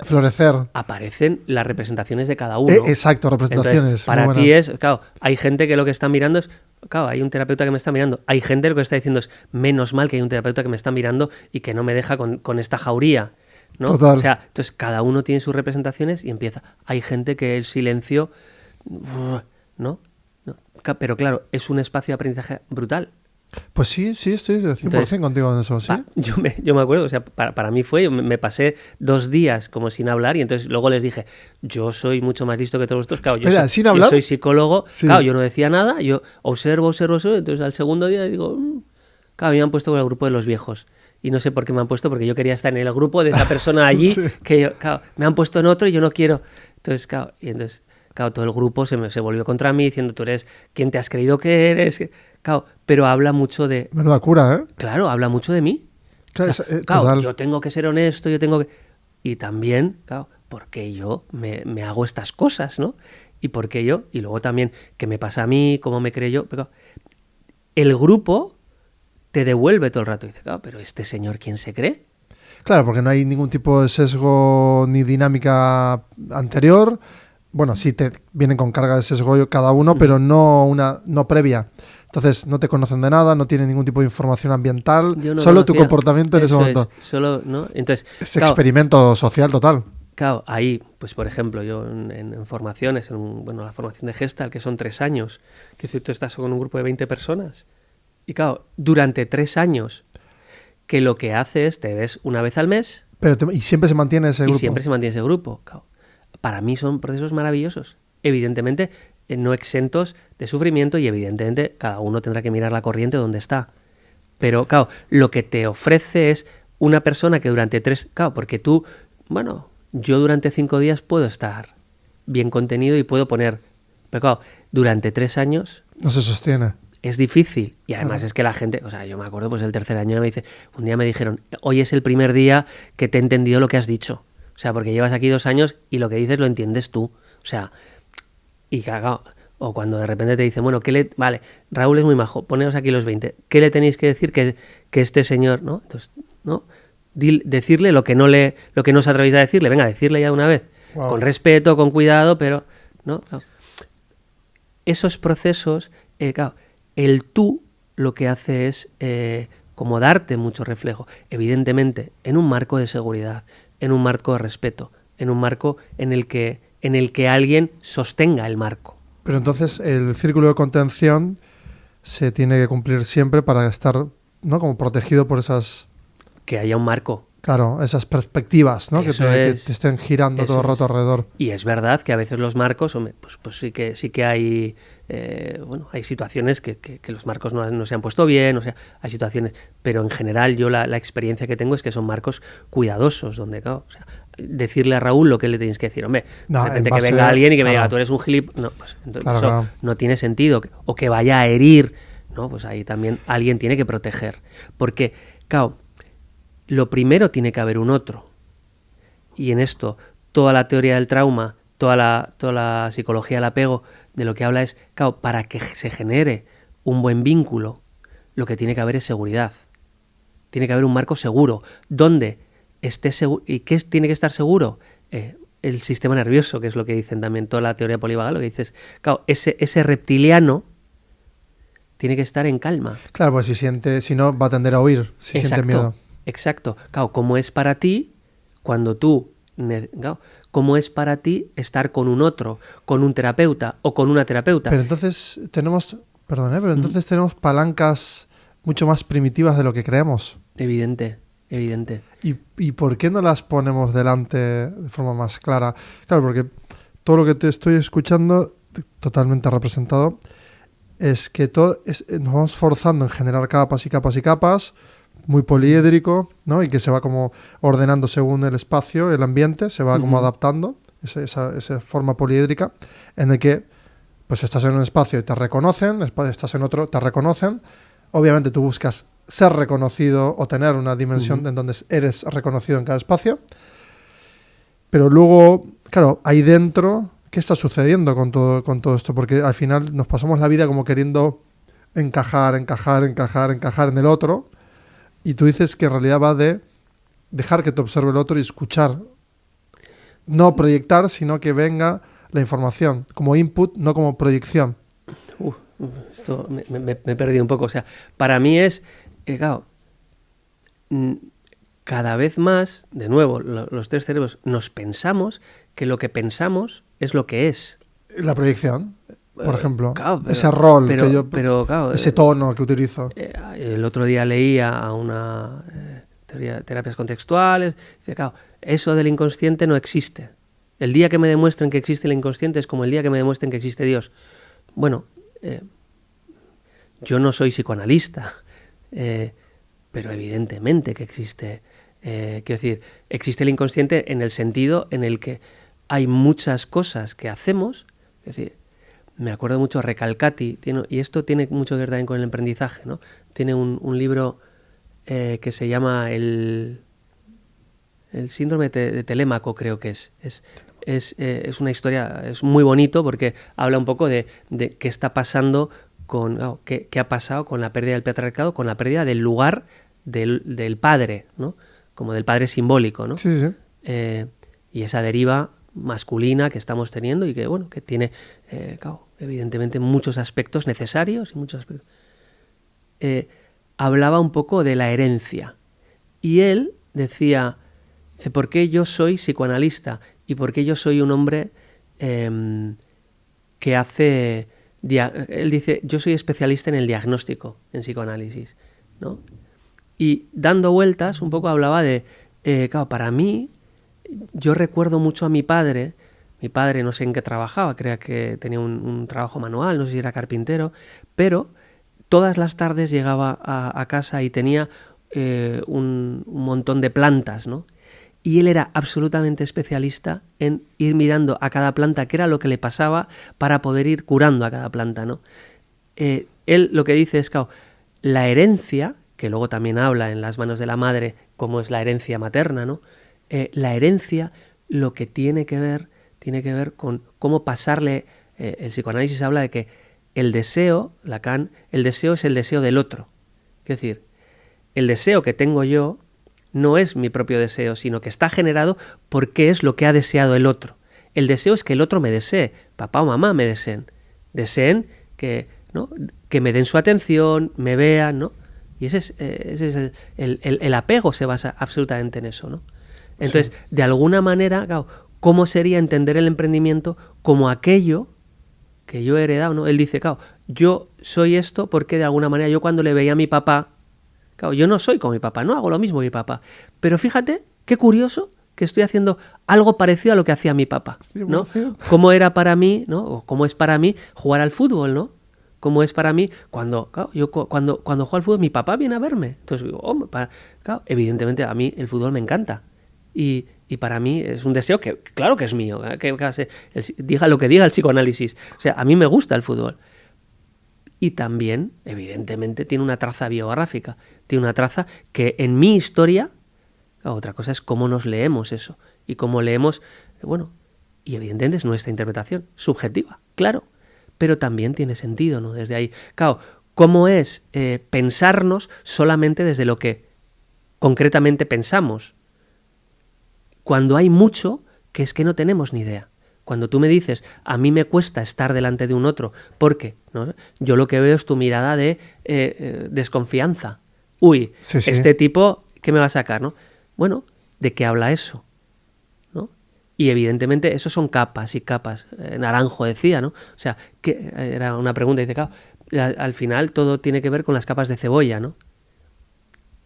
florecer. Aparecen las representaciones de cada uno. Exacto, representaciones. Entonces, para ti es, hay gente que lo que está mirando es, hay un terapeuta que me está mirando. Hay gente que lo que está diciendo es, menos mal que hay un terapeuta que me está mirando y que no me deja con esta jauría, ¿no? Total. O sea, entonces cada uno tiene sus representaciones y empieza. Hay gente que el silencio, ¿no? Pero claro, es un espacio de aprendizaje brutal. Pues sí, estoy 100% entonces, contigo en eso, ¿sí? Yo me acuerdo, o sea, para mí me pasé 2 días como sin hablar y entonces luego les dije, yo soy mucho más listo que todos vosotros. Claro, espera, ¿sin hablar? Yo soy psicólogo, sí. Claro, yo no decía nada, yo observo, entonces al segundo día digo, claro, me han puesto con el grupo de los viejos. y no sé por qué me han puesto, porque yo quería estar en el grupo de esa persona allí, Sí. que yo, claro, me han puesto en otro y yo no quiero. Entonces, claro, todo el grupo se volvió contra mí diciendo, tú eres quien te has creído que eres. Claro, pero habla mucho de... Menuda cura, ¿eh? Claro, habla mucho de mí. Claro, Claro, total. yo tengo que ser honesto, yo tengo que... Y también, claro, porque yo me hago estas cosas, ¿no? Y porque yo, y luego también, ¿qué me pasa a mí? ¿Cómo me creo yo? Pero el grupo te devuelve todo el rato. Y dice, claro, pero este señor, ¿quién se cree? Claro, porque no hay ningún tipo de sesgo ni dinámica anterior. Bueno, sí te vienen con carga de sesgo cada uno, pero no previa. Entonces no te conocen de nada, no tienen ningún tipo de información ambiental, Yo no solo tu conocía. comportamiento en ese Eso momento. es, solo, ¿no? Entonces, Es claro, experimento social total. claro, ahí, pues por ejemplo, yo en formaciones, bueno, la formación de Gestalt, que son 3 años, que si tú estás con un grupo de 20 personas, y claro, durante 3 años, que lo que haces, te ves una vez al mes, Y siempre se mantiene ese y grupo. siempre se mantiene ese grupo. Claro. Para mí son procesos maravillosos. Evidentemente, no exentos de sufrimiento y evidentemente cada uno tendrá que mirar la corriente donde está. Pero, claro, lo que te ofrece es una persona que durante 3... Claro, porque tú, bueno, yo durante 5 días puedo estar bien contenido y puedo poner... Pero, claro, durante 3 años No se sostiene. es difícil. Y además Claro. es que la gente... O sea, yo me acuerdo, pues el tercer año me dice... Un día me dijeron, hoy es el primer día que te he entendido lo que has dicho. O sea, porque llevas aquí 2 años y lo que dices lo entiendes tú. O sea, y claro, o cuando de repente te dicen, bueno, vale, Raúl es muy majo, poneros aquí los 20. ¿Qué le tenéis que decir que este señor, ¿no? Entonces, ¿no? Decirle lo que no os atrevéis a decirle, venga, decirle ya de una vez. Wow. Con respeto, con cuidado, pero, ¿no? Claro. Esos procesos, claro, el tú lo que hace es como darte mucho reflejo, evidentemente, en un marco de seguridad, en un marco de respeto, en un marco en el que alguien sostenga el marco. Pero entonces el círculo de contención se tiene que cumplir siempre para estar, ¿no?, como protegido por esas, Que haya un marco. claro, esas perspectivas, ¿no?, que te estén girando todo el rato alrededor. Y es verdad que a veces los marcos, hombre, pues sí que hay, bueno, hay situaciones que los marcos no se han puesto bien, o sea, hay situaciones, pero en general yo la experiencia que tengo es que son marcos cuidadosos, donde, claro, o sea, decirle a Raúl lo que le tenéis que decir, hombre, No, de repente en que base, venga alguien y que me claro. diga, tú eres un gilipollas, no, pues entonces Claro, eso claro. no tiene sentido, o que vaya a herir, ¿no? Pues ahí también alguien tiene que proteger, porque, claro, lo primero tiene que haber un otro. Y en esto, toda la teoría del trauma, toda la psicología del apego, de lo que habla es, claro, para que se genere un buen vínculo, lo que tiene que haber es seguridad. Tiene que haber un marco seguro, donde esté seguro. ¿Y qué tiene que estar seguro? El sistema nervioso, que es lo que dicen también toda la teoría polivagal, lo que dices, claro, ese reptiliano tiene que estar en calma. Claro, pues si no, va a tender a huir, si siente miedo. Exacto. Claro, como es para ti, cuando tú... Claro, ¿cómo es para ti estar con un otro, con un terapeuta o con una terapeuta? Pero entonces tenemos, perdón, pero entonces tenemos palancas mucho más primitivas de lo que creemos. Evidente. ¿Y por qué no las ponemos delante de forma más clara? Claro, porque todo lo que te estoy escuchando, totalmente representado, es que nos vamos forzando en generar capas y capas y capas, muy poliédrico, ¿no? Y que se va como ordenando según el espacio, el ambiente, se va como adaptando, esa forma poliédrica, en el que pues estás en un espacio y te reconocen, estás en otro, te reconocen. Obviamente tú buscas ser reconocido o tener una dimensión en donde eres reconocido en cada espacio. Pero luego, claro, ahí dentro, ¿qué está sucediendo con todo esto? Porque al final nos pasamos la vida como queriendo encajar en el otro. Y tú dices que en realidad va de dejar que te observe el otro y escuchar. No proyectar, sino que venga la información como input, no como proyección. Esto me he perdido un poco. O sea, para mí es, claro, cada vez más, de nuevo, los 3 cerebros, nos pensamos que lo que pensamos es lo que es. La proyección, por ejemplo, claro, ese rol, claro, ese tono que utilizo. El otro día leía a una terapias contextuales, dice, claro, eso del inconsciente no existe. El día que me demuestren que existe el inconsciente es como el día que me demuestren que existe Dios. Bueno, yo no soy psicoanalista, pero evidentemente que existe. Quiero decir, existe el inconsciente en el sentido en el que hay muchas cosas que hacemos. Es decir, me acuerdo mucho Recalcati, y esto tiene mucho que ver también con el aprendizaje, ¿no? Tiene un libro que se llama el síndrome de Telémaco, creo que es. Es una historia, es muy bonito porque habla un poco de qué está pasando qué ha pasado con la pérdida del patriarcado, con la pérdida del lugar del padre, ¿no? Como del padre simbólico, ¿no? Sí, sí. Y esa deriva masculina que estamos teniendo y que, bueno, que tiene, evidentemente muchos aspectos necesarios y muchos aspectos. Hablaba un poco de la herencia. Y él decía, ¿por qué yo soy psicoanalista? ¿Y por qué yo soy un hombre que hace... Él dice, yo soy especialista en el diagnóstico, en psicoanálisis, ¿no? Y dando vueltas, un poco hablaba de, claro, para mí, yo recuerdo mucho a mi padre no sé en qué trabajaba, creo que tenía un trabajo manual, no sé si era carpintero, pero todas las tardes llegaba a casa y tenía un montón de plantas, ¿no? Y él era absolutamente especialista en ir mirando a cada planta qué era lo que le pasaba para poder ir curando a cada planta, ¿no? Él lo que dice es, claro, la herencia, que luego también habla en Las manos de la madre, cómo es la herencia materna, ¿no? La herencia lo que tiene que ver con cómo pasarle... el psicoanálisis habla de que el deseo, Lacan, el deseo es el deseo del otro. Es decir, el deseo que tengo yo no es mi propio deseo, sino que está generado porque es lo que ha deseado el otro. El deseo es que el otro me desee, papá o mamá me deseen. Deseen que, ¿no?, que me den su atención, me vean, ¿no? Y ese es el apego se basa absolutamente en eso, ¿no? Entonces, sí, de alguna manera, claro, ¿cómo sería entender el emprendimiento como aquello que yo he heredado, ¿no? Él dice, claro, yo soy esto porque de alguna manera yo cuando le veía a mi papá, claro, yo no soy como mi papá, no hago lo mismo que mi papá, pero fíjate qué curioso que estoy haciendo algo parecido a lo que hacía mi papá, ¿no? ¿Cómo era para mí, ¿no? O cómo es para mí jugar al fútbol, ¿no? Cómo es para mí cuando juego al fútbol, mi papá viene a verme. Entonces digo, claro, evidentemente a mí el fútbol me encanta. Y para mí es un deseo que claro que es mío, diga lo que diga el psicoanálisis. O sea, a mí me gusta el fútbol. Y también, evidentemente, tiene una traza biográfica. Tiene una traza que en mi historia, otra cosa es cómo nos leemos eso. Y cómo leemos, bueno, y evidentemente es nuestra interpretación, subjetiva, claro. Pero también tiene sentido, ¿no? Desde ahí. Claro, ¿cómo es pensarnos solamente desde lo que concretamente pensamos? Cuando hay mucho que es que no tenemos ni idea. Cuando tú me dices, a mí me cuesta estar delante de un otro, ¿por qué? ¿No? Yo lo que veo es tu mirada de desconfianza. Uy, sí. Este tipo, ¿qué me va a sacar? ¿No? Bueno, ¿de qué habla eso? ¿No? Y evidentemente eso son capas y capas. Naranjo decía, ¿no? O sea, que era una pregunta, dice, claro, al final todo tiene que ver con las capas de cebolla, ¿no?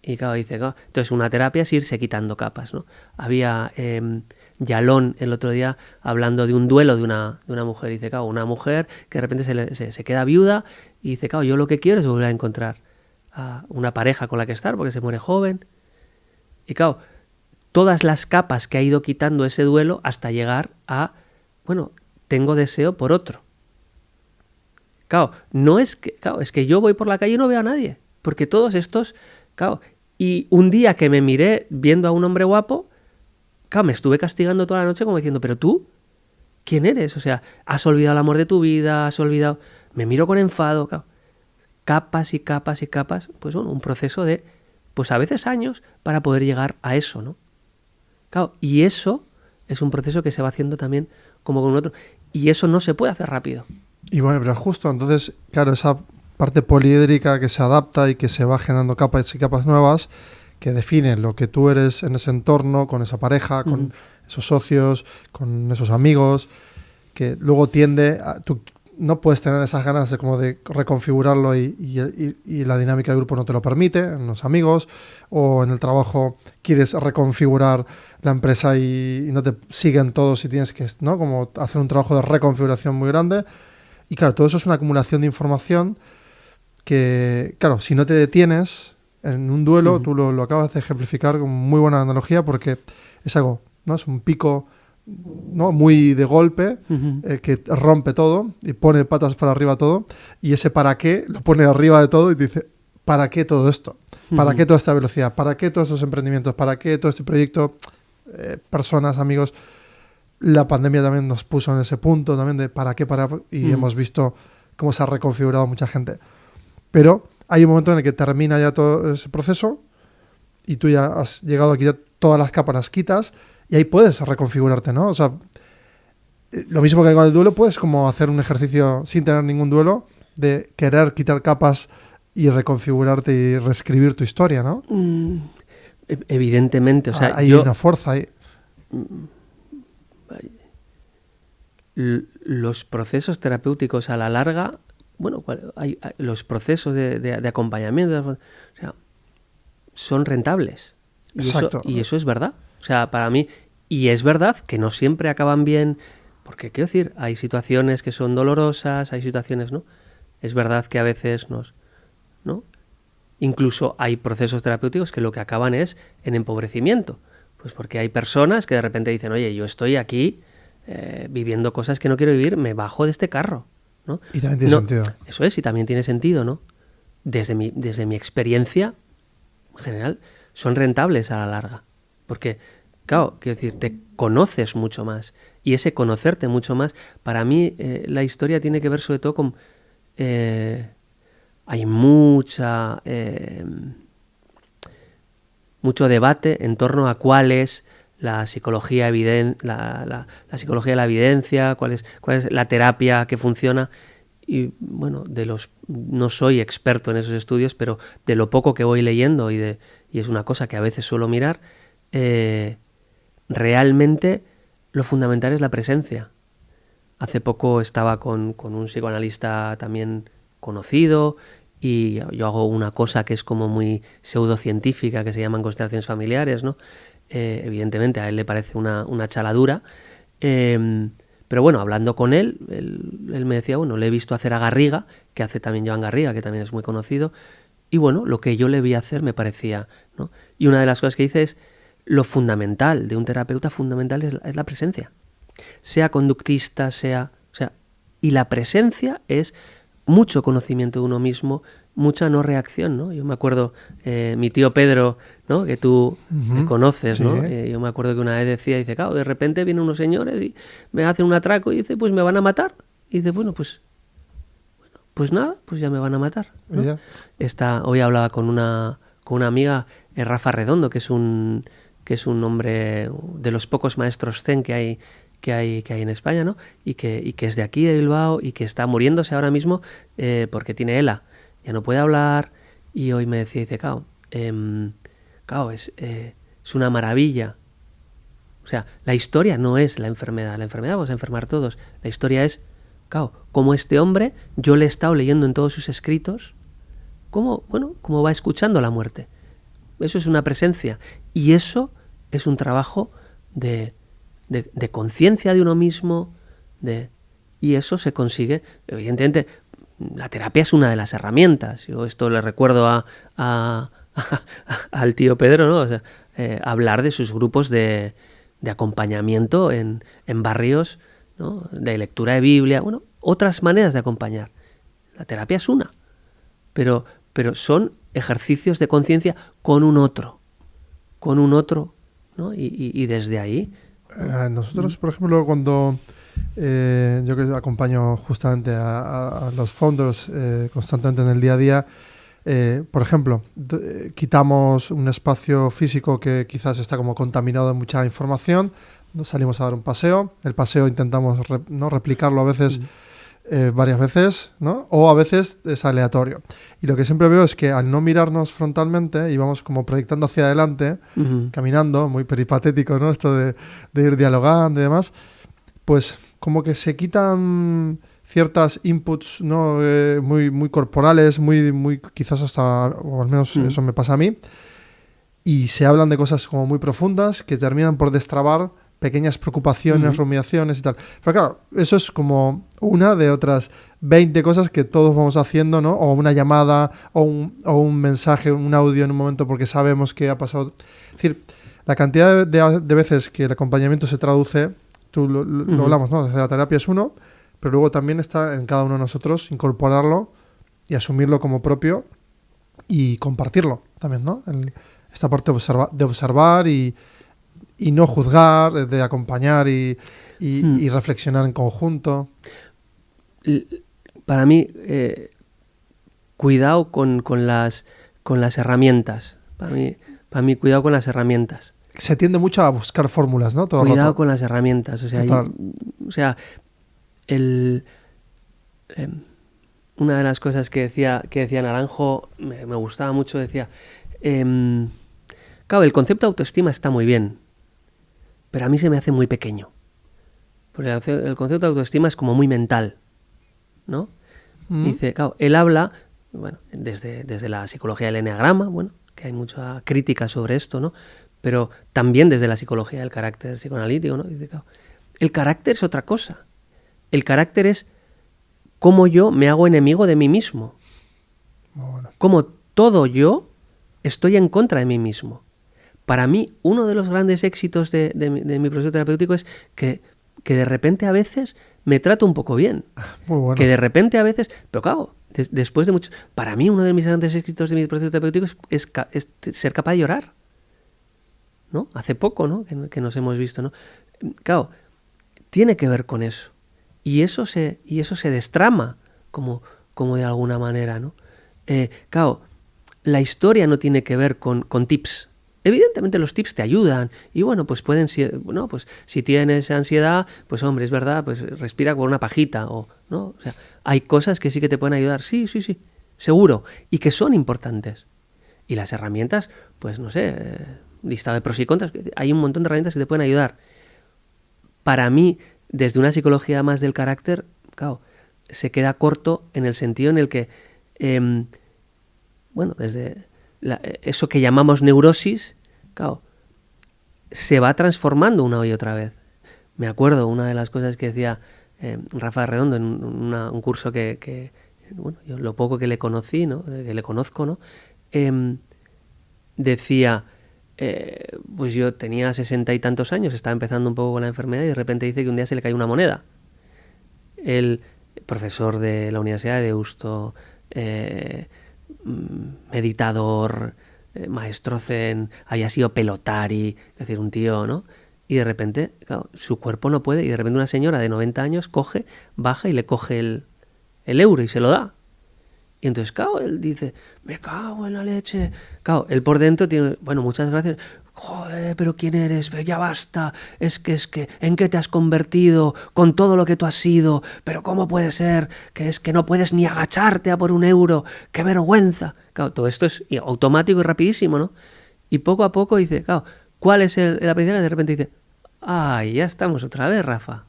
Y claro, dice, claro, entonces una terapia es irse quitando capas, ¿no? Había Yalón el otro día hablando de un duelo de una mujer. Dice, claro, una mujer que de repente se queda viuda y dice, claro, yo lo que quiero es volver a encontrar a una pareja con la que estar porque se muere joven. Y claro, todas las capas que ha ido quitando ese duelo hasta llegar a, bueno, tengo deseo por otro. Claro, no es que, claro, es que yo voy por la calle y no veo a nadie, porque todos estos, claro, y un día que me miré viendo a un hombre guapo, claro, me estuve castigando toda la noche como diciendo, pero tú, ¿quién eres? O sea, has olvidado el amor de tu vida, has olvidado... Me miro con enfado, claro. Capas y capas y capas, pues bueno, un proceso de, pues a veces años para poder llegar a eso, ¿no? Claro, y eso es un proceso que se va haciendo también como con otro, y eso no se puede hacer rápido. Y bueno, pero justo, entonces, claro, esa parte poliédrica que se adapta y que se va generando capas y capas nuevas que definen lo que tú eres en ese entorno, con esa pareja, con esos socios, con esos amigos, que luego tiende a... Tú no puedes tener esas ganas de como de reconfigurarlo y la dinámica del grupo no te lo permite, en los amigos, o en el trabajo quieres reconfigurar la empresa y no te siguen todos y tienes que, ¿no?, como hacer un trabajo de reconfiguración muy grande. Y claro, todo eso es una acumulación de información que, claro, si no te detienes, En un duelo, tú lo acabas de ejemplificar con muy buena analogía, porque es algo, ¿no? Es un pico, ¿no? Muy de golpe, que rompe todo y pone patas para arriba todo, y ese para qué lo pone arriba de todo y dice, ¿para qué todo esto? ¿Para qué toda esta velocidad? ¿Para qué todos estos emprendimientos? ¿Para qué todo este proyecto? Personas, amigos, la pandemia también nos puso en ese punto también de para qué, y hemos visto cómo se ha reconfigurado mucha gente. Pero hay un momento en el que termina ya todo ese proceso y tú ya has llegado a quitar todas las capas, las quitas y ahí puedes reconfigurarte, ¿no? O sea, lo mismo que con el duelo, puedes como hacer un ejercicio sin tener ningún duelo de querer quitar capas y reconfigurarte y reescribir tu historia, ¿no? Evidentemente, o sea, hay una fuerza ahí. Los procesos terapéuticos a la larga, bueno, hay los procesos de acompañamiento, o sea, son rentables. Exacto. Y eso es verdad. O sea, para mí, y es verdad que no siempre acaban bien, porque quiero decir, hay situaciones que son dolorosas, hay situaciones, ¿no? Es verdad que a veces ¿no? Incluso hay procesos terapéuticos que lo que acaban es en empobrecimiento. Pues porque hay personas que de repente dicen, oye, yo estoy aquí viviendo cosas que no quiero vivir, me bajo de este carro, ¿no? Y también tiene sentido. Eso es, y también tiene sentido, ¿no? Desde mi experiencia, en general, son rentables a la larga. Porque, claro, quiero decir, te conoces mucho más. Y ese conocerte mucho más, para mí la historia tiene que ver sobre todo con... hay mucho debate en torno a cuál es la psicología la psicología de la evidencia, cuál es la terapia que funciona. Y bueno, no soy experto en esos estudios, pero de lo poco que voy leyendo y es una cosa que a veces suelo mirar, realmente lo fundamental es la presencia. Hace poco estaba con un psicoanalista también conocido y yo hago una cosa que es como muy pseudocientífica, que se llaman constelaciones familiares, ¿no? Evidentemente a él le parece una chaladura, pero bueno, hablando con él me decía, bueno, le he visto hacer a Garriga, que hace también Joan Garriga, que también es muy conocido, y bueno, lo que yo le vi hacer me parecía, ¿no? Y una de las cosas que dice es, lo fundamental de un terapeuta fundamental es la presencia, sea conductista, y la presencia es mucho conocimiento de uno mismo, mucha no reacción, ¿no? Yo me acuerdo, mi tío Pedro, ¿no? Que tú conoces, ¿no? Sí. Yo me acuerdo que una vez decía, dice, claro, de repente vienen unos señores y me hacen un atraco y dice, pues me van a matar. Y dice, bueno, pues nada, pues ya me van a matar, ¿no? Yeah. Hoy hablaba con una amiga, Rafa Redondo, que es un hombre de los pocos maestros zen que hay en España, ¿no? Y que es de aquí, de Bilbao, y que está muriéndose ahora mismo porque tiene ELA. Ya no puede hablar, y hoy me decía, dice, es una maravilla. O sea, la historia no es la enfermedad vamos a enfermar todos. La historia es, como este hombre, yo le he estado leyendo en todos sus escritos, cómo va escuchando la muerte. Eso es una presencia, y eso es un trabajo de conciencia de uno mismo, y eso se consigue, evidentemente. La terapia es una de las herramientas. Yo esto le recuerdo al tío Pedro, ¿no? O sea, hablar de sus grupos de acompañamiento en barrios, ¿no? De lectura de Biblia, bueno, otras maneras de acompañar. La terapia es una, pero son ejercicios de conciencia con un otro, ¿no? Y desde ahí... Nosotros, por ejemplo, cuando... yo que acompaño justamente a los founders constantemente en el día a día, por ejemplo, quitamos un espacio físico que quizás está como contaminado de mucha información, nos salimos a dar un paseo, el paseo intentamos ¿no? replicarlo a veces varias veces, ¿no? O a veces es aleatorio. Y lo que siempre veo es que al no mirarnos frontalmente y vamos como proyectando hacia adelante, caminando, muy peripatético, ¿no? Esto de ir dialogando y demás, pues como que se quitan ciertas inputs, ¿no? Muy, muy corporales, muy quizás hasta, o al menos eso me pasa a mí, y se hablan de cosas como muy profundas que terminan por destrabar pequeñas preocupaciones, rumiaciones y tal. Pero claro, eso es como una de otras 20 cosas que todos vamos haciendo, ¿no? O una llamada, o un mensaje, un audio en un momento porque sabemos que ha pasado. Es decir, la cantidad de veces que el acompañamiento se traduce, tú lo hablamos, ¿no? Desde la terapia es uno, pero luego también está en cada uno de nosotros incorporarlo y asumirlo como propio y compartirlo también, ¿no? Esta parte de observar y no juzgar, de acompañar y reflexionar en conjunto. Para mí, cuidado con las herramientas. Para mí, cuidado con las herramientas. Se tiende mucho a buscar fórmulas, ¿no? Todo cuidado rato. Con las herramientas. O sea, una de las cosas que decía Naranjo me gustaba mucho, decía, claro, el concepto de autoestima está muy bien, pero a mí se me hace muy pequeño. Porque el concepto de autoestima es como muy mental, ¿no? Dice, claro, él habla, bueno, desde la psicología del eneagrama, bueno, que hay mucha crítica sobre esto, ¿no? Pero también desde la psicología del carácter psicoanalítico, ¿no? Dice, claro, el carácter es otra cosa. El carácter es cómo yo me hago enemigo de mí mismo. Bueno. Cómo todo yo estoy en contra de mí mismo. Para mí, uno de los grandes éxitos de mi proceso terapéutico es que de repente a veces me trato un poco bien. Muy bueno. Que de repente a veces... Pero claro, después de mucho... Para mí, uno de mis grandes éxitos de mi proceso terapéutico es ser capaz de llorar, ¿no? Hace poco, ¿no? Que nos hemos visto, ¿no? Claro, tiene que ver con eso. Y eso se destrama como de alguna manera, ¿no? Claro, la historia no tiene que ver con tips. Evidentemente los tips te ayudan y bueno, pues pueden ser, bueno, pues si tienes ansiedad, pues hombre, es verdad, pues respira con una pajita o no, o sea, hay cosas que sí que te pueden ayudar, sí, seguro, y que son importantes. Y las herramientas, pues no sé, listado de pros y contras, hay un montón de herramientas que te pueden ayudar. Para mí, desde una psicología más del carácter, claro, se queda corto en el sentido en el que, bueno, desde eso que llamamos neurosis, claro, se va transformando una y otra vez. Me acuerdo una de las cosas que decía Rafa Redondo en un curso que bueno, yo lo poco que le conocí, ¿no? Que le conozco, ¿no? Decía, pues yo tenía 60 y tantos años, estaba empezando un poco con la enfermedad y de repente dice que un día se le cayó una moneda. El profesor de la Universidad de Deusto, meditador, maestro zen, haya sido pelotari, es decir, un tío, ¿no? Y de repente, claro, su cuerpo no puede, y de repente una señora de 90 años coge, baja y le coge el euro y se lo da. Y entonces, claro, él dice, me cago en la leche. Claro, él por dentro tiene, bueno, muchas gracias. Joder, pero ¿quién eres? Ya basta. Es que, ¿en qué te has convertido con todo lo que tú has sido? Pero ¿cómo puede ser que es que no puedes ni agacharte a por un euro? ¡Qué vergüenza! Claro, todo esto es automático y rapidísimo, ¿no? Y poco a poco dice, claro, ¿cuál es el aprendizaje? De repente dice, ¡ay, ya estamos otra vez, Rafa!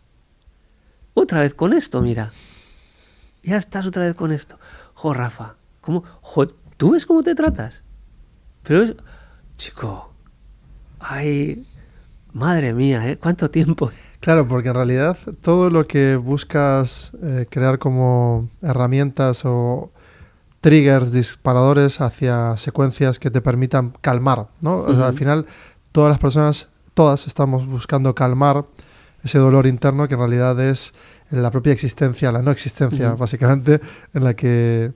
Otra vez con esto, mira. Ya estás otra vez con esto. Jo, Rafa, ¿cómo? Jo, ¿tú ves cómo te tratas? Pero es... Chico... Ay, madre mía, ¿eh? ¿Cuánto tiempo? Claro, porque en realidad todo lo que buscas crear como herramientas o triggers, disparadores hacia secuencias que te permitan calmar, ¿no? O sea, al final todas las personas, todas estamos buscando calmar ese dolor interno que en realidad es la propia existencia, la no existencia, básicamente, en la que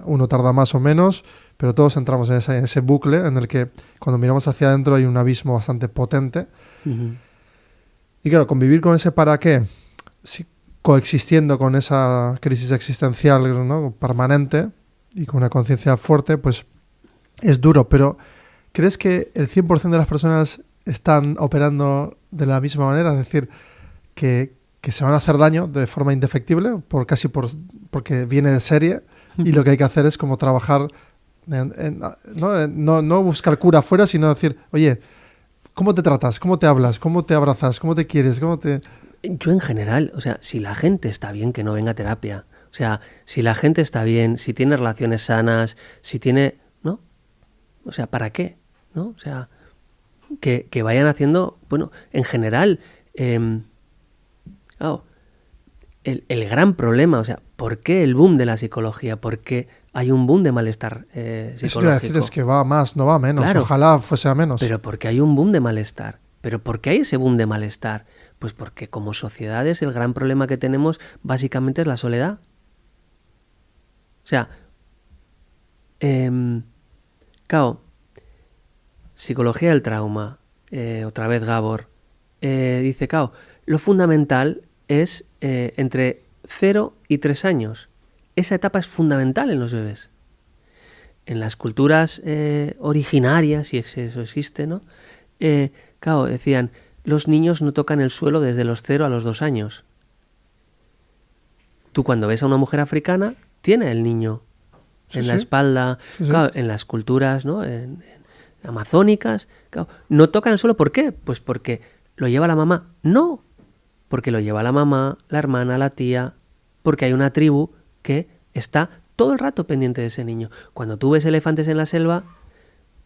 uno tarda más o menos, pero todos entramos en ese bucle en el que cuando miramos hacia adentro hay un abismo bastante potente. Y claro, convivir con ese para qué, coexistiendo con esa crisis existencial, ¿no? Permanente y con una conciencia fuerte, pues es duro. Pero ¿crees que el 100% de las personas están operando de la misma manera? Es decir, que se van a hacer daño de forma indefectible, porque viene de serie, y lo que hay que hacer es como trabajar... No buscar cura afuera, sino decir, oye, ¿cómo te tratas? ¿Cómo te hablas? ¿Cómo te abrazas? ¿Cómo te quieres? Yo en general, o sea, si la gente está bien, que no venga a terapia. O sea, si la gente está bien, si tiene relaciones sanas, si tiene... ¿no? O sea, ¿para qué? ¿No? O sea, que vayan haciendo, bueno, en general, claro, el gran problema, o sea, ¿por qué el boom de la psicología? ¿Por qué hay un boom de malestar psicológico? Eso iba a decir, es que va a más, no va a menos. Claro, ojalá fuese a menos. pero ¿por qué hay un boom de malestar? ¿Pero por qué hay ese boom de malestar? Pues porque como sociedades el gran problema que tenemos básicamente es la soledad. O sea, claro, psicología del trauma, otra vez Gabor, dice, claro, lo fundamental es entre 0 y 3 años. Esa etapa es fundamental en los bebés. En las culturas originarias, si eso existe, ¿no? Claro, decían, los niños no tocan el suelo desde los 0 a los 2 años. Tú cuando ves a una mujer africana, tiene el niño en la espalda. Claro, en las culturas, ¿no? En amazónicas, claro, no tocan el suelo. ¿Por qué? Pues porque lo lleva la mamá. No, porque lo lleva la mamá, la hermana, la tía, porque hay una tribu que está todo el rato pendiente de ese niño. Cuando tú ves elefantes en la selva,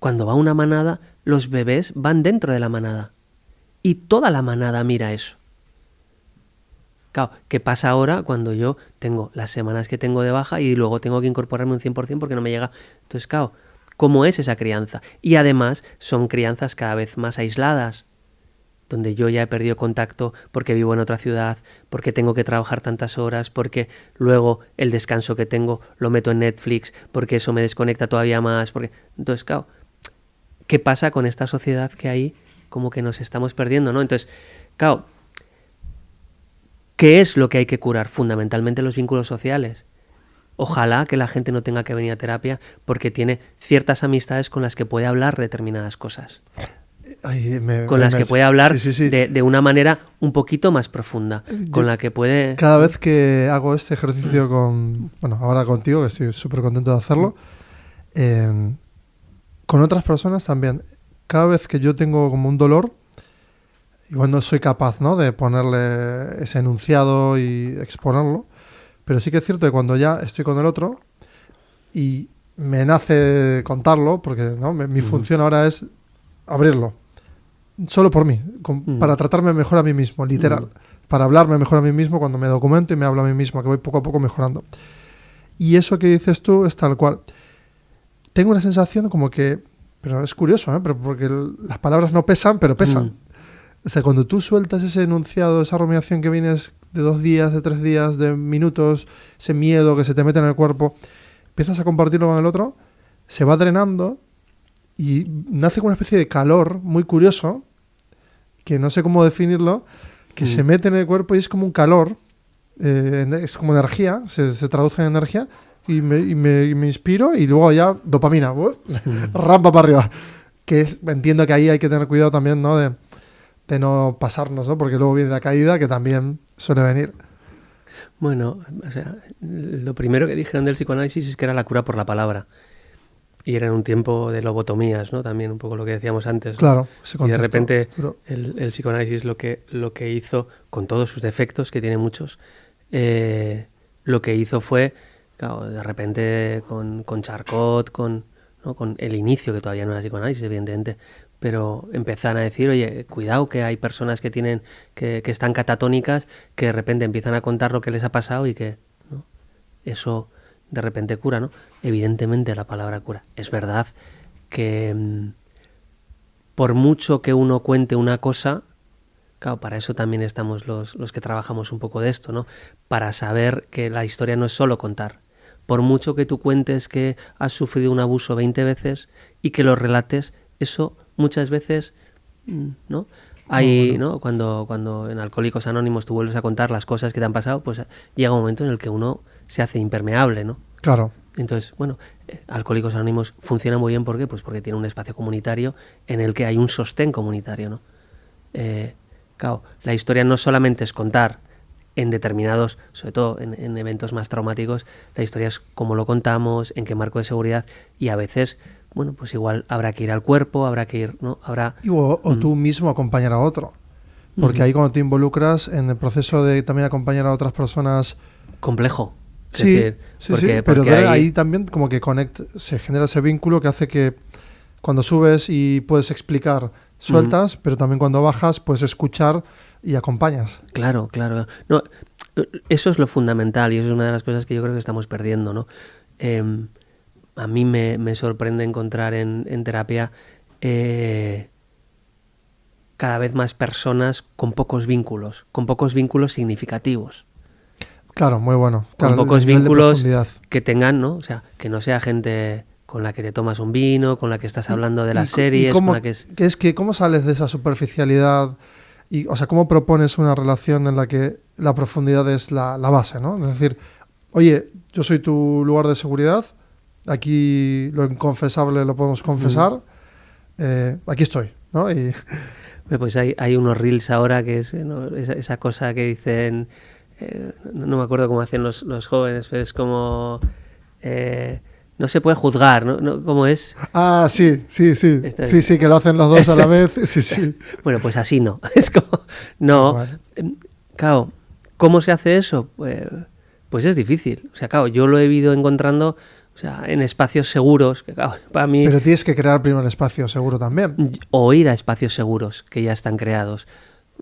cuando va una manada, los bebés van dentro de la manada. Y toda la manada mira eso. Claro, ¿qué pasa ahora cuando yo tengo las semanas que tengo de baja y luego tengo que incorporarme un 100% porque no me llega? Entonces, claro, ¿cómo es esa crianza? Y además son crianzas cada vez más aisladas, donde yo ya he perdido contacto porque vivo en otra ciudad, porque tengo que trabajar tantas horas, porque luego el descanso que tengo lo meto en Netflix, porque eso me desconecta todavía más. Entonces, claro, ¿qué pasa con esta sociedad que hay? Como que nos estamos perdiendo, ¿no? Entonces, claro, ¿qué es lo que hay que curar? Fundamentalmente los vínculos sociales. Ojalá que la gente no tenga que venir a terapia porque tiene ciertas amistades con las que puede hablar determinadas cosas. Con las que puede hablar de una manera un poquito más profunda. Con la que puede... Cada vez que hago este ejercicio ahora contigo, que estoy súper contento de hacerlo, con otras personas también. Cada vez que yo tengo como un dolor, igual no soy capaz, ¿no?, de ponerle ese enunciado y exponerlo, pero sí que es cierto que cuando ya estoy con el otro y me nace contarlo, porque ¿no? mi función ahora es abrirlo, solo por mí, para tratarme mejor a mí mismo, literal, para hablarme mejor a mí mismo cuando me documento y me hablo a mí mismo, que voy poco a poco mejorando. Y eso que dices tú es tal cual. Tengo una sensación como que, pero es curioso, pero porque las palabras no pesan, pero pesan. O sea, cuando tú sueltas ese enunciado, esa rumiación que vienes de 2 días, de 3 días, de minutos, ese miedo que se te mete en el cuerpo, empiezas a compartirlo con el otro, se va drenando y nace con una especie de calor muy curioso, que no sé cómo definirlo, que se mete en el cuerpo y es como un calor, es como energía, se traduce en energía, y me inspiro y luego ya dopamina, rampa para arriba. Entiendo que ahí hay que tener cuidado también, ¿no?, de no pasarnos, ¿no? Porque luego viene la caída, que también suele venir. Bueno, o sea, lo primero que dijeron del psicoanálisis es que era la cura por la palabra. Y era en un tiempo de lobotomías, ¿no? También un poco lo que decíamos antes, ¿no? Claro, ese contexto. Y de repente el psicoanálisis lo que hizo, con todos sus defectos, que tiene muchos, lo que hizo fue, claro, de repente con Charcot, ¿no? Con el inicio, que todavía no era psicoanálisis, evidentemente, pero empiezan a decir, oye, cuidado, que hay personas que están catatónicas, que de repente empiezan a contar lo que les ha pasado y que, ¿no?, eso de repente cura, ¿no? Evidentemente la palabra cura. Es verdad que por mucho que uno cuente una cosa, claro, para eso también estamos los que trabajamos un poco de esto, ¿no? Para saber que la historia no es solo contar. Por mucho que tú cuentes que has sufrido un abuso 20 veces y que lo relates, eso muchas veces, ¿no? Hay, ¿no? Cuando en Alcohólicos Anónimos tú vuelves a contar las cosas que te han pasado, pues llega un momento en el que uno se hace impermeable, ¿no? Claro. Entonces, bueno, Alcohólicos Anónimos funciona muy bien, ¿por qué? Pues porque tiene un espacio comunitario en el que hay un sostén comunitario, ¿no? Claro, la historia no solamente es contar en determinados, sobre todo en eventos más traumáticos, la historia es cómo lo contamos, en qué marco de seguridad, y a veces, bueno, pues igual habrá que ir al cuerpo, habrá que ir, ¿no? O tú mismo acompañar a otro. Porque ahí cuando te involucras en el proceso de también acompañar a otras personas... Complejo. Sí, pero ahí también como que se genera ese vínculo que hace que cuando subes y puedes explicar sueltas, pero también cuando bajas, pues escuchar y acompañas. Claro. No, eso es lo fundamental y eso es una de las cosas que yo creo que estamos perdiendo, ¿no? A mí me sorprende encontrar en terapia cada vez más personas con pocos vínculos significativos. Claro, muy bueno. Claro, con pocos vínculos que tengan, ¿no? O sea, que no sea gente con la que te tomas un vino, con la que estás hablando de las series, cómo, con la que es... ¿Cómo sales de esa superficialidad? Y, o sea, ¿cómo propones una relación en la que la profundidad es la base, ¿no? Es decir, oye, yo soy tu lugar de seguridad, aquí lo inconfesable lo podemos confesar, aquí estoy, ¿no? Y... Pues hay unos reels ahora que es, ¿no? esa cosa que dicen, no me acuerdo cómo hacen los jóvenes, pero es como... no se puede juzgar, ¿no? ¿Cómo es? Ah, sí, que lo hacen los dos a la vez. Sí. Bueno, pues así no. Es como, no. Bueno. Claro, ¿cómo se hace eso? Pues es difícil. O sea, claro, yo lo he ido encontrando, o sea, en espacios seguros, que claro, para mí... Pero tienes que crear primero el espacio seguro también. O ir a espacios seguros que ya están creados.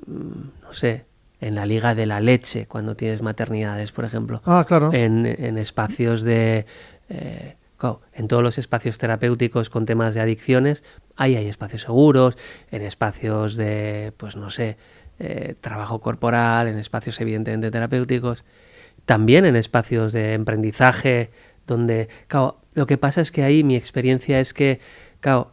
No sé, en la liga de la leche, cuando tienes maternidades, por ejemplo. Ah, claro. En espacios de... Claro, en todos los espacios terapéuticos con temas de adicciones, ahí hay espacios seguros, en espacios de, pues no sé, trabajo corporal, en espacios evidentemente terapéuticos, también en espacios de emprendizaje, donde, claro, lo que pasa es que ahí mi experiencia es que, claro,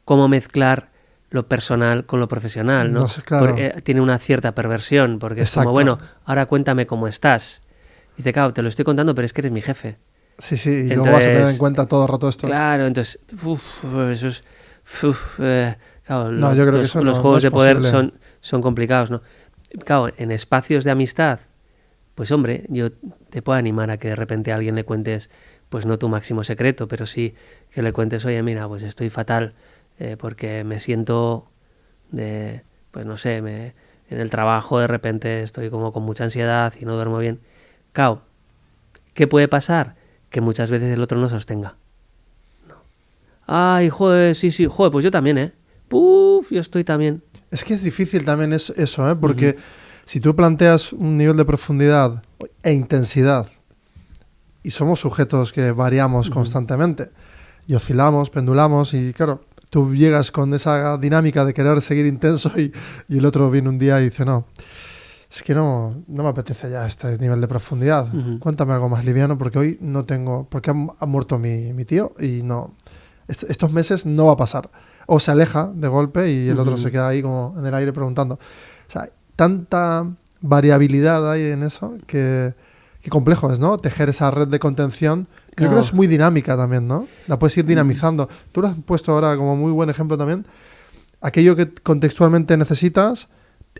cómo mezclar lo personal con lo profesional, ¿no? No sé, claro. Tiene una cierta perversión, porque Exacto. Es como, bueno, ahora cuéntame cómo estás. Dice, claro, te lo estoy contando, pero es que eres mi jefe. Sí, y entonces, luego vas a tener en cuenta todo el rato esto. Claro, entonces, eso es... claro, no, yo creo que eso los no, juegos no es de poder posible. son complicados, ¿no? Claro, en espacios de amistad, pues hombre, yo te puedo animar a que de repente a alguien le cuentes, pues no tu máximo secreto, pero sí que le cuentes, oye, mira, pues estoy fatal porque me siento pues no sé, en el trabajo de repente estoy como con mucha ansiedad y no duermo bien. Claro, ¿qué puede pasar? Que muchas veces el otro no sostenga. No. Ay, joder, sí, joder, pues yo también, yo estoy también. Es que es difícil también eso, porque si tú planteas un nivel de profundidad e intensidad, y somos sujetos que variamos constantemente, y oscilamos, pendulamos, y claro, tú llegas con esa dinámica de querer seguir intenso y el otro viene un día y dice, no, es que no me apetece ya este nivel de profundidad. Cuéntame algo más liviano porque hoy no tengo... Porque ha muerto mi tío y no... Estos meses no va a pasar. O se aleja de golpe y el otro se queda ahí como en el aire preguntando. O sea, tanta variabilidad hay en eso que complejo es, ¿no? Tejer esa red de contención. Creo que es muy dinámica también, ¿no? La puedes ir dinamizando. Tú lo has puesto ahora como muy buen ejemplo también. Aquello que contextualmente necesitas...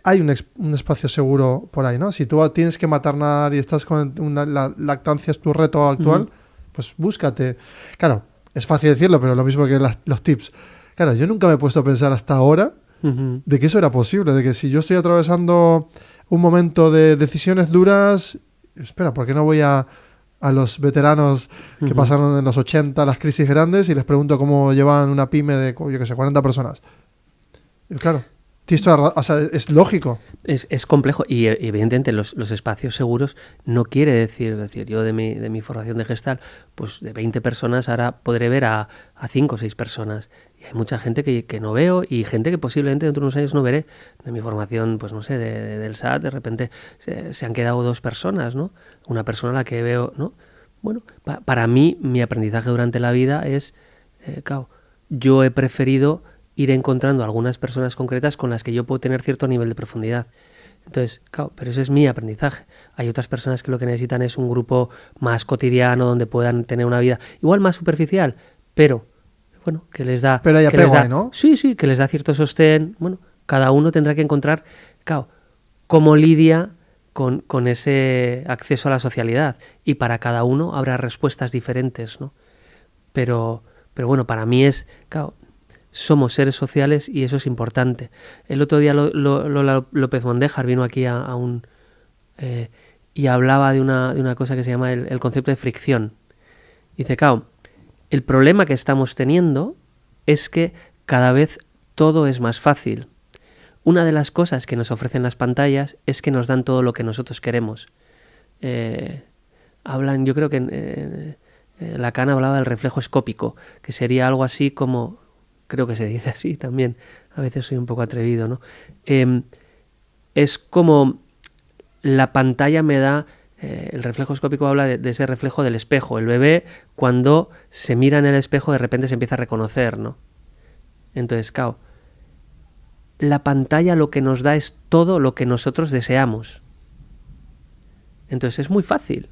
Hay un espacio seguro por ahí, ¿no? Si tú tienes que maternar y estás con la lactancia es tu reto actual, pues búscate. Claro, es fácil decirlo, pero lo mismo que los tips. Claro, yo nunca me he puesto a pensar hasta ahora de que eso era posible, de que si yo estoy atravesando un momento de decisiones duras, espera, ¿por qué no voy a los veteranos que pasaron en los 80 las crisis grandes y les pregunto cómo llevan una pyme de, yo qué sé, 40 personas? Y claro. O sea, es lógico. Es complejo y evidentemente los espacios seguros no quiere decir yo de mi formación de Gestalt, pues de 20 personas ahora podré ver a 5 o 6 personas. Y hay mucha gente que no veo y gente que posiblemente dentro de unos años no veré. De mi formación, pues no sé, del SAT, de repente se han quedado 2 personas, ¿no? Una persona a la que veo, ¿no? Bueno, para mí, mi aprendizaje durante la vida es, claro, yo he preferido ir encontrando algunas personas concretas con las que yo puedo tener cierto nivel de profundidad. Entonces, claro, pero ese es mi aprendizaje. Hay otras personas que lo que necesitan es un grupo más cotidiano donde puedan tener una vida igual más superficial, pero bueno, que les da... Pero hay apego ahí, ¿no? Sí, que les da cierto sostén. Bueno, cada uno tendrá que encontrar, claro, cómo lidia con ese acceso a la socialidad. Y para cada uno habrá respuestas diferentes, ¿no? Pero bueno, para mí es, claro, somos seres sociales y eso es importante. El otro día Lola López Mondéjar vino aquí y hablaba de una cosa que se llama el concepto de fricción. Dice, claro, el problema que estamos teniendo es que cada vez todo es más fácil. Una de las cosas que nos ofrecen las pantallas es que nos dan todo lo que nosotros queremos. Yo creo que Lacan hablaba del reflejo escópico, que sería algo así como, creo que se dice así también, a veces soy un poco atrevido, ¿no? Es como la pantalla me da, el reflejo escópico habla de ese reflejo del espejo. El bebé, cuando se mira en el espejo, de repente se empieza a reconocer, ¿no? Entonces, claro, la pantalla lo que nos da es todo lo que nosotros deseamos. Entonces es muy fácil,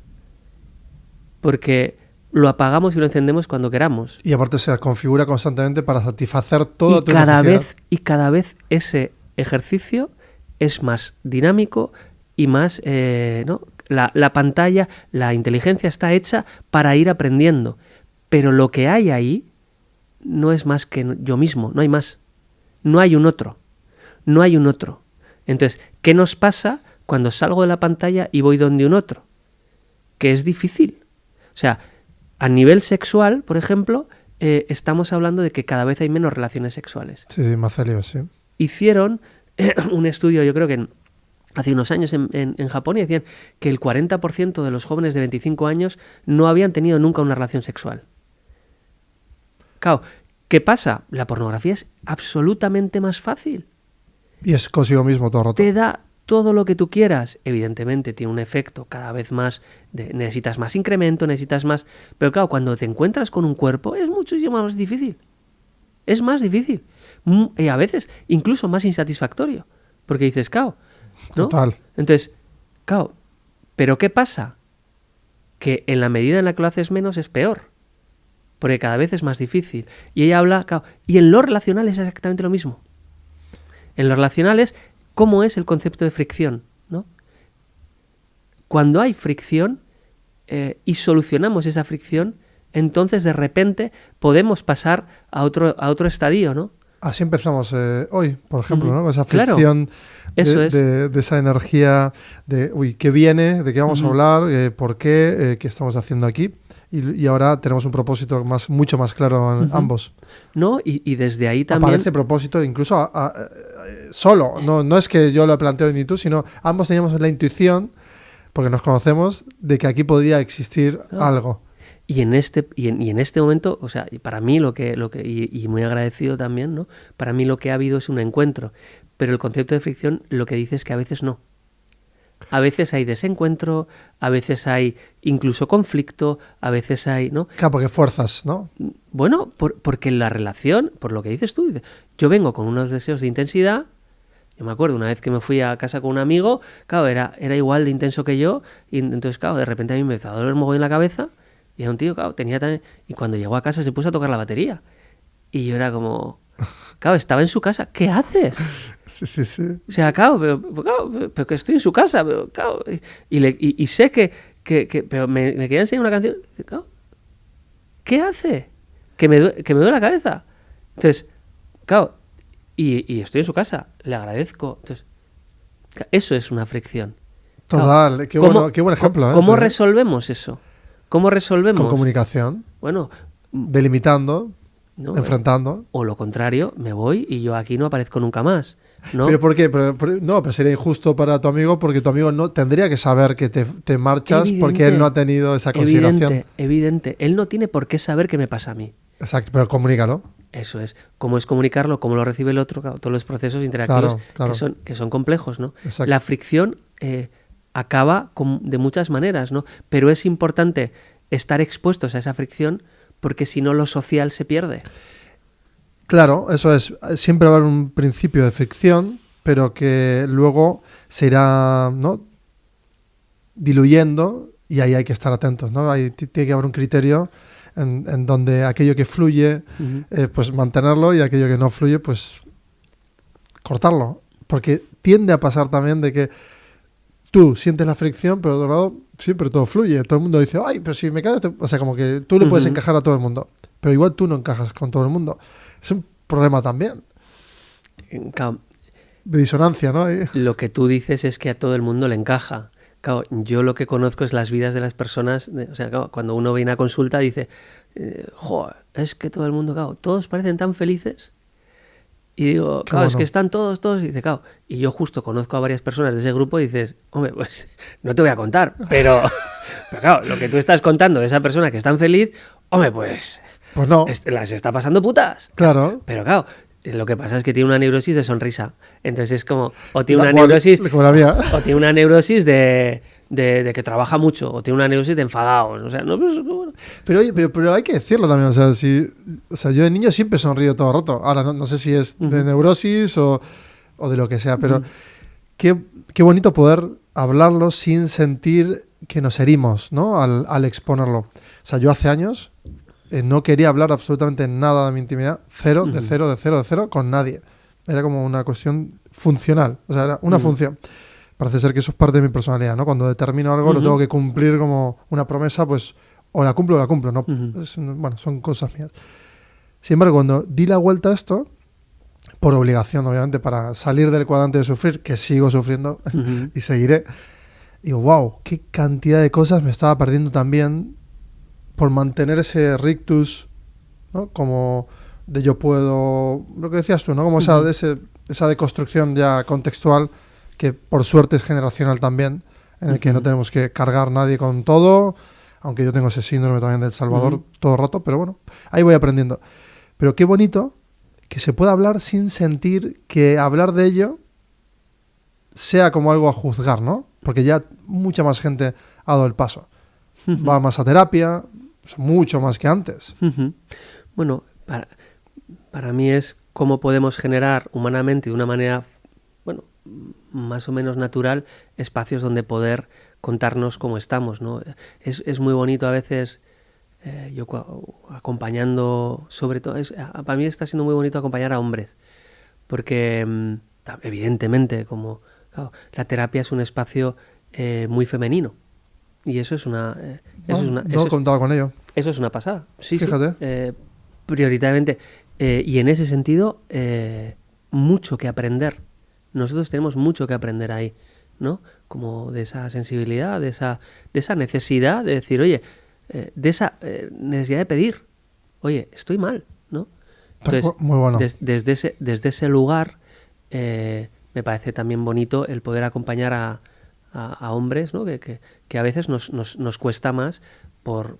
porque lo apagamos y lo encendemos cuando queramos. Y aparte se configura constantemente para satisfacer toda tu necesidad. Y cada vez ese ejercicio es más dinámico y más... ¿no? La pantalla, la inteligencia está hecha para ir aprendiendo. Pero lo que hay ahí no es más que yo mismo, no hay más. No hay un otro. No hay un otro. Entonces, ¿qué nos pasa cuando salgo de la pantalla y voy donde un otro? Que es difícil. O sea, a nivel sexual, por ejemplo, estamos hablando de que cada vez hay menos relaciones sexuales. Sí, más líos, sí. Hicieron un estudio, yo creo que hace unos años en Japón, y decían que el 40% de los jóvenes de 25 años no habían tenido nunca una relación sexual. Claro, ¿qué pasa? La pornografía es absolutamente más fácil. Y es consigo mismo todo el rato. Te da todo lo que tú quieras. Evidentemente tiene un efecto cada vez más, necesitas más incremento, necesitas más... Pero claro, cuando te encuentras con un cuerpo es muchísimo más difícil. Es más difícil. Y a veces incluso más insatisfactorio. Porque dices, claro, ¿no? Total. Entonces, claro, ¿pero qué pasa? Que en la medida en la que lo haces menos es peor. Porque cada vez es más difícil. Y ella habla, claro, y en lo relacional es exactamente lo mismo. En lo relacional es cómo es el concepto de fricción, ¿no? Cuando hay fricción y solucionamos esa fricción, entonces de repente podemos pasar a otro estadio, ¿no? Así empezamos hoy, por ejemplo, ¿no? Esa fricción, claro, de esa energía de, ¿qué viene? ¿De qué vamos a hablar? ¿Por qué? ¿Qué estamos haciendo aquí? Y ahora tenemos un propósito mucho más claro en ambos. No, y desde ahí también... Aparece propósito incluso solo. No es que yo lo planteo ni tú, sino ambos teníamos la intuición, porque nos conocemos, de que aquí podía existir algo. Y en este momento, o sea, para mí y muy agradecido también, ¿no? Para mí lo que ha habido es un encuentro. Pero el concepto de fricción lo que dice es que a veces no. A veces hay desencuentro, a veces hay incluso conflicto, a veces hay, ¿no? Claro, porque fuerzas, ¿no? Bueno, porque la relación, por lo que dices tú, yo vengo con unos deseos de intensidad. Yo me acuerdo una vez que me fui a casa con un amigo, claro, era igual de intenso que yo, y entonces, claro, de repente a mí me empezó a doler mogollón en la cabeza, y era un tío, claro, y cuando llegó a casa se puso a tocar la batería. Y yo era como... Claro, estaba en su casa. ¿Qué haces? Sí. O sea, claro, pero que estoy en su casa. Pero, claro, y sé que pero me quería enseñar una canción. Claro, ¿qué hace? Que me duele la cabeza. Entonces, claro, y estoy en su casa. Le agradezco. Entonces, eso es una fricción. Total. Claro, qué buen ejemplo. ¿Cómo resolvemos eso? ¿Cómo resolvemos? Con comunicación. Bueno. Delimitando. ¿No? Enfrentando. O lo contrario, me voy y yo aquí no aparezco nunca más, ¿no? ¿Pero por qué? Pero sería injusto para tu amigo, porque tu amigo no tendría que saber que te marchas, porque él no ha tenido esa consideración. Evidente. Él no tiene por qué saber qué me pasa a mí. Exacto, pero comunícalo. Eso es. ¿Cómo es comunicarlo? ¿Cómo lo recibe el otro? Claro, todos los procesos interactivos claro. Que son complejos, ¿no? Exacto. La fricción acaba de muchas maneras, ¿no? Pero es importante estar expuestos a esa fricción, porque si no lo social se pierde. Claro, eso es. Siempre va a haber un principio de fricción, pero que luego se irá, ¿no?, diluyendo, y ahí hay que estar atentos, ¿no? Ahí tiene que haber un criterio en donde aquello que fluye, pues mantenerlo, y aquello que no fluye, pues cortarlo. Porque tiende a pasar también de que tú sientes la fricción, pero de otro lado siempre todo fluye. Todo el mundo dice, ay, pero si me caes... O sea, como que tú le puedes encajar a todo el mundo, pero igual tú no encajas con todo el mundo. Es un problema también. Claro, de disonancia, ¿no? Lo que tú dices es que a todo el mundo le encaja. Claro, yo lo que conozco es las vidas de las personas. O sea, claro, cuando uno viene a consulta dice, joder, es que todo el mundo, claro, todos parecen tan felices. Y digo, Qué claro, es bueno. que están todos, y dice, claro, y yo justo conozco a varias personas de ese grupo y dices, hombre, pues no te voy a contar, pero claro, lo que tú estás contando de esa persona que es tan feliz, hombre, pues Pues no, las está pasando putas. claro. Pero claro, lo que pasa es que tiene una neurosis de sonrisa. Entonces es como, o tiene La una cual- neurosis, como la mía. o tiene una neurosis de que trabaja mucho, o tiene una neurosis de enfadado. O sea, no, pues, bueno. Pero oye, pero hay que decirlo también, o sea, yo de niño siempre sonrío todo el rato. Ahora no sé si es de neurosis o de lo que sea, pero qué bonito poder hablarlo sin sentir que nos herimos, ¿no? Al exponerlo. O sea, yo hace años no quería hablar absolutamente nada de mi intimidad, de cero, con nadie. Era como una cuestión funcional, o sea, era una función. Parece ser que eso es parte de mi personalidad, ¿no? Cuando determino algo lo tengo que cumplir como una promesa, pues o la cumplo, ¿no? Bueno, son cosas mías. Sin embargo, cuando di la vuelta a esto, por obligación, obviamente, para salir del cuadrante de sufrir, que sigo sufriendo y seguiré, digo, wow, qué cantidad de cosas me estaba perdiendo también por mantener ese rictus, ¿no? Como de yo puedo, lo que decías tú, ¿no? Como esa deconstrucción ya contextual, que por suerte es generacional también, en el que no tenemos que cargar nadie con todo, aunque yo tengo ese síndrome también del Salvador todo el rato, pero bueno, ahí voy aprendiendo. Pero qué bonito que se pueda hablar sin sentir que hablar de ello sea como algo a juzgar, ¿no? Porque ya mucha más gente ha dado el paso. Va más a terapia, mucho más que antes. Bueno, para mí es cómo podemos generar humanamente de una manera, bueno, más o menos natural, espacios donde poder contarnos cómo estamos, ¿no? Es muy bonito a veces, yo acompañando, sobre todo, para mí está siendo muy bonito acompañar a hombres, porque evidentemente, como claro, la terapia es un espacio muy femenino, y eso es una... no contaba con ello. Eso es una pasada. Sí, fíjate. Sí, prioritariamente. Y en ese sentido, mucho que aprender. Nosotros tenemos mucho que aprender ahí, ¿no? Como de esa sensibilidad, de esa necesidad de decir, oye, de esa necesidad de pedir, oye, estoy mal, ¿no? Entonces, muy bueno. desde ese lugar, me parece también bonito el poder acompañar a hombres, ¿no? Que a veces nos cuesta más por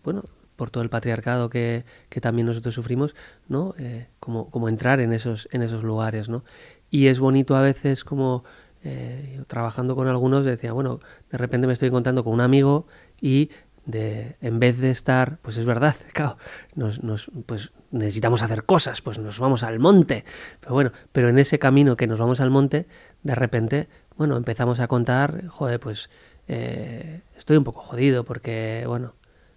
todo el patriarcado que también nosotros sufrimos, ¿no? Como entrar en esos lugares, ¿no? Y es bonito a veces como yo trabajando con algunos decía, bueno, de repente me estoy encontrando con un amigo y en vez de estar, pues es verdad, claro, pues necesitamos hacer cosas, pues nos vamos al monte, pero en ese camino que nos vamos al monte, de repente, bueno, empezamos a contar, joder, pues estoy un poco jodido porque, bueno,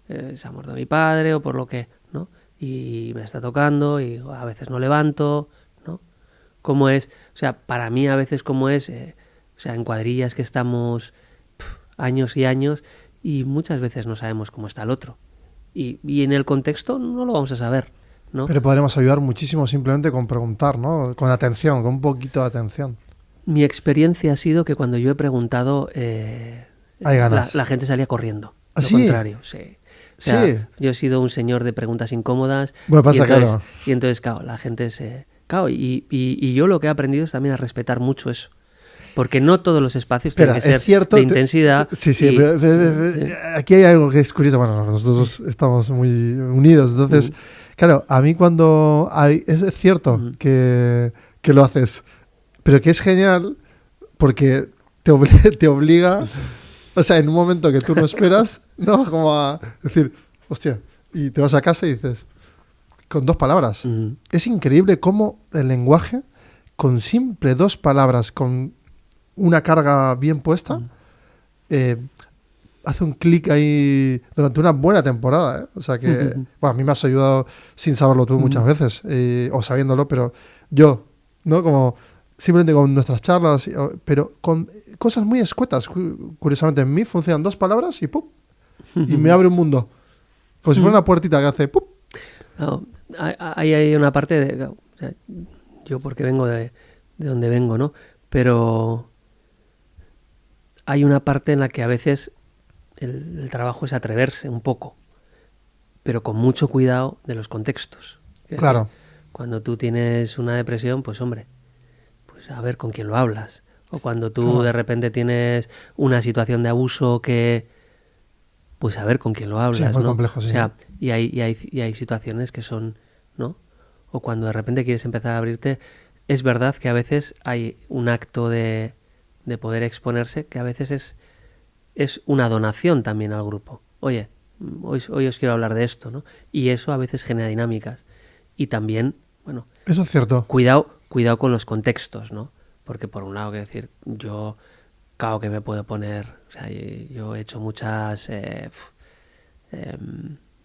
se ha muerto mi padre o por lo que, ¿no? Y me está tocando y a veces no levanto, ¿no? Cómo es, o sea, para mí a veces cómo es, o sea, en cuadrillas que estamos años y años y muchas veces no sabemos cómo está el otro. Y en el contexto no lo vamos a saber, ¿no? Pero podremos ayudar muchísimo simplemente con preguntar, ¿no? Con atención, con un poquito de atención. Mi experiencia ha sido que cuando yo he preguntado, hay ganas. La gente salía corriendo. ¿Ah, lo sí? contrario, sí. O sea, sí. Yo he sido un señor de preguntas incómodas. Bueno, pasa, claro. claro. Y entonces, claro, la gente se... Claro, y yo lo que he aprendido es también a respetar mucho eso. Porque no todos los espacios tienen que ser cierto, de intensidad. Sí, pero aquí hay algo que es curioso. Bueno, nosotros estamos muy unidos. Entonces, claro, a mí cuando es cierto que lo haces, pero que es genial porque te obliga, o sea, en un momento que tú no esperas, ¿no? Como a decir, hostia, y te vas a casa y dices, con 2 palabras. Es increíble cómo el lenguaje, con simple 2 palabras, con una carga bien puesta, hace un clic ahí durante una buena temporada, ¿eh? O sea que, bueno, a mí me has ayudado sin saberlo tú muchas veces, o sabiéndolo, pero yo, ¿no? Como simplemente con nuestras charlas, pero con cosas muy escuetas. Curiosamente, en mí funcionan 2 palabras y ¡pum! Y me abre un mundo. Como si fuera una puertita que hace ¡pum! No, hay una parte de... O sea, yo porque vengo de donde vengo, ¿no? Pero hay una parte en la que a veces el trabajo es atreverse un poco, pero con mucho cuidado de los contextos. Claro. Cuando tú tienes una depresión, pues hombre, pues a ver con quién lo hablas. O cuando tú Claro. de repente tienes una situación de abuso que, pues a ver con quién lo Sí, hablas, es muy ¿no? complejo, sí. O sea, y hay situaciones que son, ¿no? O cuando de repente quieres empezar a abrirte, es verdad que a veces hay un acto de poder exponerse que a veces es una donación también al grupo. Oye, hoy os quiero hablar de esto, ¿no? Y eso a veces genera dinámicas. Y también, bueno, Eso es cierto. cuidado con los contextos, ¿no? Porque por un lado, que decir, yo, claro que me puedo poner, o sea, yo he hecho muchas,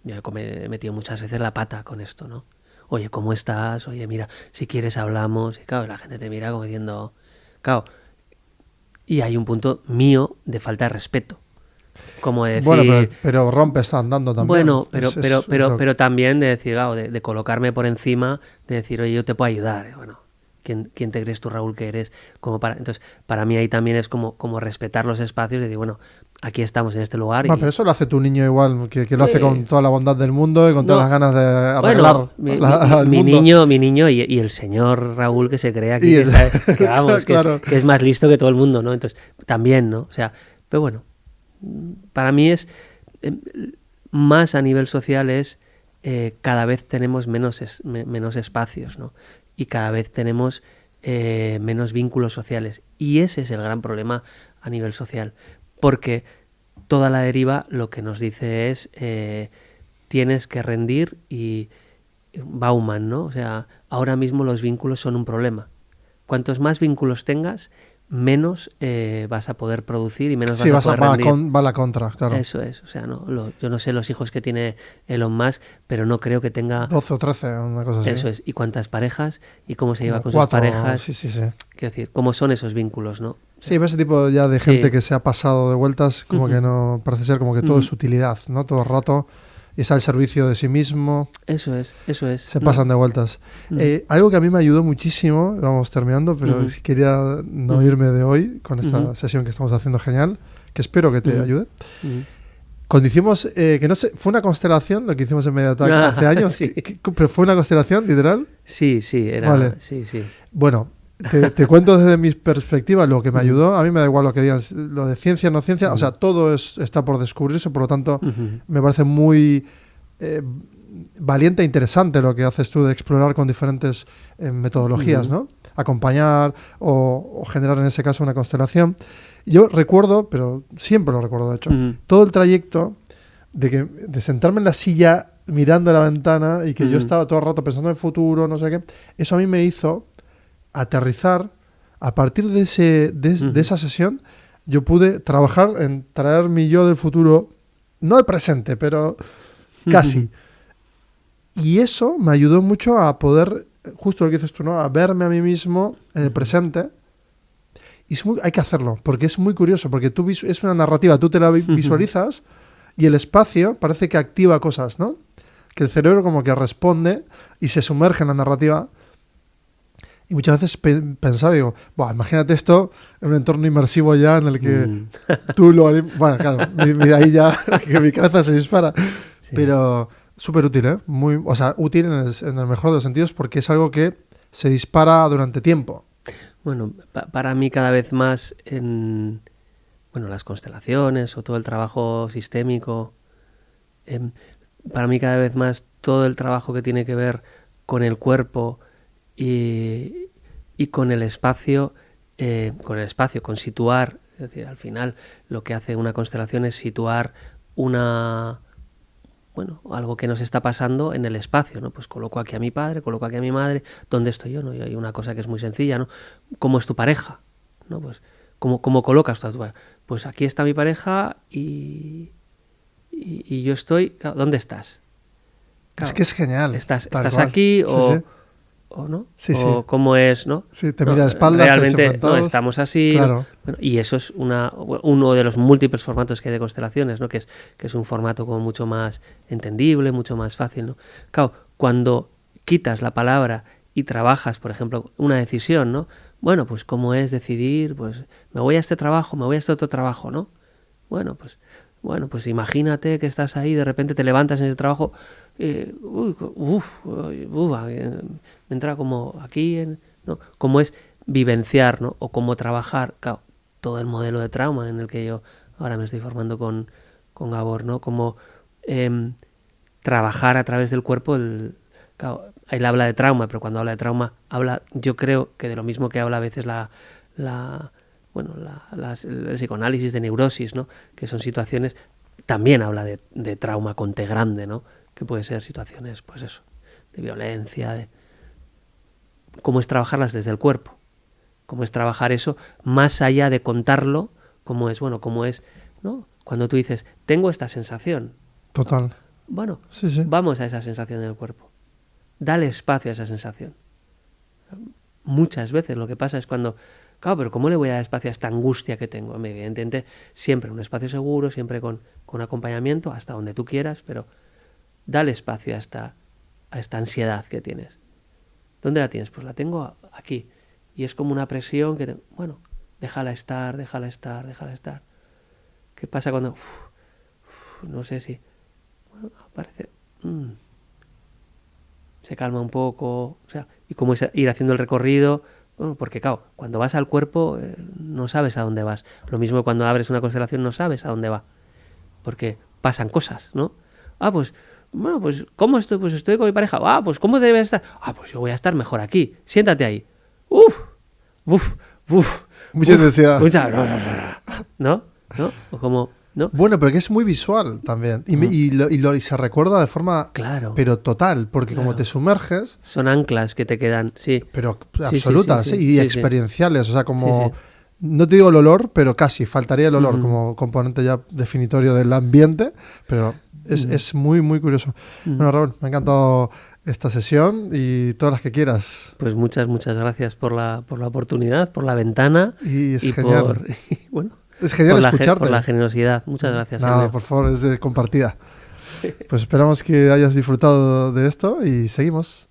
yo he metido muchas veces la pata con esto, ¿no? Oye, ¿cómo estás? Oye, mira, si quieres hablamos. Y claro, la gente te mira como diciendo, claro, y hay un punto mío de falta de respeto. Como de decir, Bueno, pero rompe está andando también. bueno, Es lo- pero también de decir, claro, de colocarme por encima, de decir, oye, yo te puedo ayudar. Bueno, ¿quién te crees tú, Raúl, que eres? Entonces, para mí ahí también es como respetar los espacios y decir, bueno, aquí estamos en este lugar. Bueno, pero eso lo hace tu niño igual, que lo hace con Sí. toda la bondad del mundo y con todas No, las ganas de arreglar bueno, el mi mundo. niño y el señor Raúl que se cree aquí, Y que, es- sabe, que vamos, claro. que es más listo que todo el mundo, ¿no? Entonces, también, ¿no? O sea, pero bueno, para mí es más a nivel social es cada vez tenemos menos espacios, ¿no? Y cada vez tenemos menos vínculos sociales. Y ese es el gran problema a nivel social. Porque toda la deriva lo que nos dice es tienes que rendir y Bauman, ¿no? O sea, ahora mismo los vínculos son un problema. Cuantos más vínculos tengas, menos vas a poder producir y menos Sí, vas a poder rendir. va a la contra, claro. Eso es, o sea, no, yo no sé los hijos que tiene Elon Musk, pero no creo que tenga... 12 o 13, una cosa así. Eso es, y cuántas parejas, y cómo se lleva Como con 4, sus parejas, sí, sí, sí. quiero decir, cómo son esos vínculos, ¿no? Sí, ves ese tipo ya de gente Sí. que se ha pasado de vueltas, como Ujú. que no, parece ser como que todo es utilidad, ¿no? Todo el rato, y está al servicio de sí mismo, Eso es. se ¿no? pasan de vueltas. Ujú. Algo que a mí me ayudó muchísimo, vamos terminando, pero Ujú. si quería no Ujú. irme de hoy con esta Ujú. sesión que estamos haciendo genial, que espero que te Ujú. ayude. Ujú. Cuando hicimos, que no sé, fue una constelación lo que hicimos en Mediatak Ah, hace años, sí. pero fue una constelación literal. Sí, era... Vale. Sí. Bueno, te cuento desde mi perspectiva lo que me Ujú. ayudó. A mí me da igual lo que digan, lo de ciencia, no ciencia, o Ujú. sea, todo está por descubrirse, por lo tanto, Ujú. me parece muy valiente e interesante lo que haces tú de explorar con diferentes metodologías, Ujú. ¿no? Acompañar o generar en ese caso una constelación. Yo recuerdo, pero siempre lo recuerdo de hecho, Ujú. todo el trayecto de sentarme en la silla mirando a la ventana y que yo Ujú. estaba todo el rato pensando en el futuro, no sé qué, eso a mí me hizo aterrizar. A partir de Ujú. esa sesión, yo pude trabajar en traer mi yo del futuro, no al presente, pero casi. Y eso me ayudó mucho a poder, justo lo que dices tú, ¿no? A verme a mí mismo en el presente. Y hay que hacerlo, porque es muy curioso, porque es una narrativa, tú te la visualizas y el espacio parece que activa cosas, ¿no? Que el cerebro como que responde y se sumerge en la narrativa. Y muchas veces pensaba, digo, "Buah, imagínate esto en un entorno inmersivo ya en el que tú lo... Bueno, claro, ahí ya que mi cabeza se dispara. Sí. Pero súper útil, ¿eh? Muy, o sea, útil en el mejor de los sentidos porque es algo que se dispara durante tiempo. Bueno, para mí cada vez más en las constelaciones o todo el trabajo sistémico, para mí cada vez más todo el trabajo que tiene que ver con el cuerpo y con el espacio, con situar, es decir, al final lo que hace una constelación es situar algo que nos está pasando en el espacio, ¿no? Pues coloco aquí a mi padre, coloco aquí a mi madre, ¿dónde estoy yo? ¿No? Y hay una cosa que es muy sencilla, ¿no? ¿Cómo es tu pareja? ¿No? Pues, ¿cómo colocas tu pareja? Pues aquí está mi pareja y yo estoy... Claro, ¿dónde estás? Claro, Es que es genial. ¿Estás tal cual. aquí Sí, o, sí. o no? Sí, sí. ¿O cómo es, no? Sí, te No, mira a espaldas, realmente estáis no, enfrentados. estamos así. Claro. ¿no? Bueno, y eso es uno de los múltiples formatos que hay de constelaciones, ¿no? Que es un formato como mucho más entendible, mucho más fácil, ¿no? Claro, cuando quitas la palabra y trabajas, por ejemplo, una decisión, ¿no? Bueno, pues cómo es decidir, pues me voy a este trabajo, me voy a este otro trabajo, ¿no? Bueno, pues Bueno, pues imagínate que estás ahí, de repente te levantas en ese trabajo, me entra como aquí, ¿no? Cómo es vivenciar, ¿no? O cómo trabajar, claro, todo el modelo de trauma en el que yo ahora me estoy formando con Gabor, ¿no? Como trabajar a través del cuerpo, claro, él habla de trauma, pero cuando habla de trauma, habla, yo creo que de lo mismo que habla a veces el psicoanálisis de neurosis, ¿no? Que son situaciones, también habla de trauma con T grande, ¿no? Que puede ser situaciones, pues eso, de violencia, de cómo es trabajarlas desde el cuerpo, cómo es trabajar eso más allá de contarlo, cómo es, ¿no? Cuando tú dices, tengo esta sensación. Total. Bueno, sí. Vamos a esa sensación en el cuerpo. Dale espacio a esa sensación. Muchas veces lo que pasa es cuando, claro, pero ¿cómo le voy a dar espacio a esta angustia que tengo? Evidentemente, siempre un espacio seguro, siempre con acompañamiento, hasta donde tú quieras, pero dale espacio a esta ansiedad que tienes. ¿Dónde la tienes? Pues la tengo aquí. Y es como una presión que, déjala estar. ¿Qué pasa cuando, no sé si, aparece, se calma un poco, o sea, y cómo es ir haciendo el recorrido, porque claro, cuando vas al cuerpo no sabes a dónde vas. Lo mismo cuando abres una constelación no sabes a dónde va, porque pasan cosas, ¿no? Pues ¿cómo estoy? Pues estoy con mi pareja. Pues ¿cómo debe estar? Pues yo voy a estar mejor aquí. Siéntate ahí. Mucha necesidad. ¿No? O como, ¿no? Bueno, pero que es muy visual también. Y se recuerda de forma, claro, pero total, porque claro, como te sumerges... Son anclas que te quedan, sí. Pero absolutas, y experienciales. O sea, como... Sí. No te digo el olor, pero casi. Faltaría el olor como componente ya definitorio del ambiente, pero es muy, muy curioso. Bueno, Raúl, me ha encantado esta sesión y todas las que quieras. Pues muchas gracias por la oportunidad, por la ventana y genial. Es genial escucharte. Por la generosidad. Muchas gracias. Nada, por favor, es compartida. Pues esperamos que hayas disfrutado de esto y seguimos.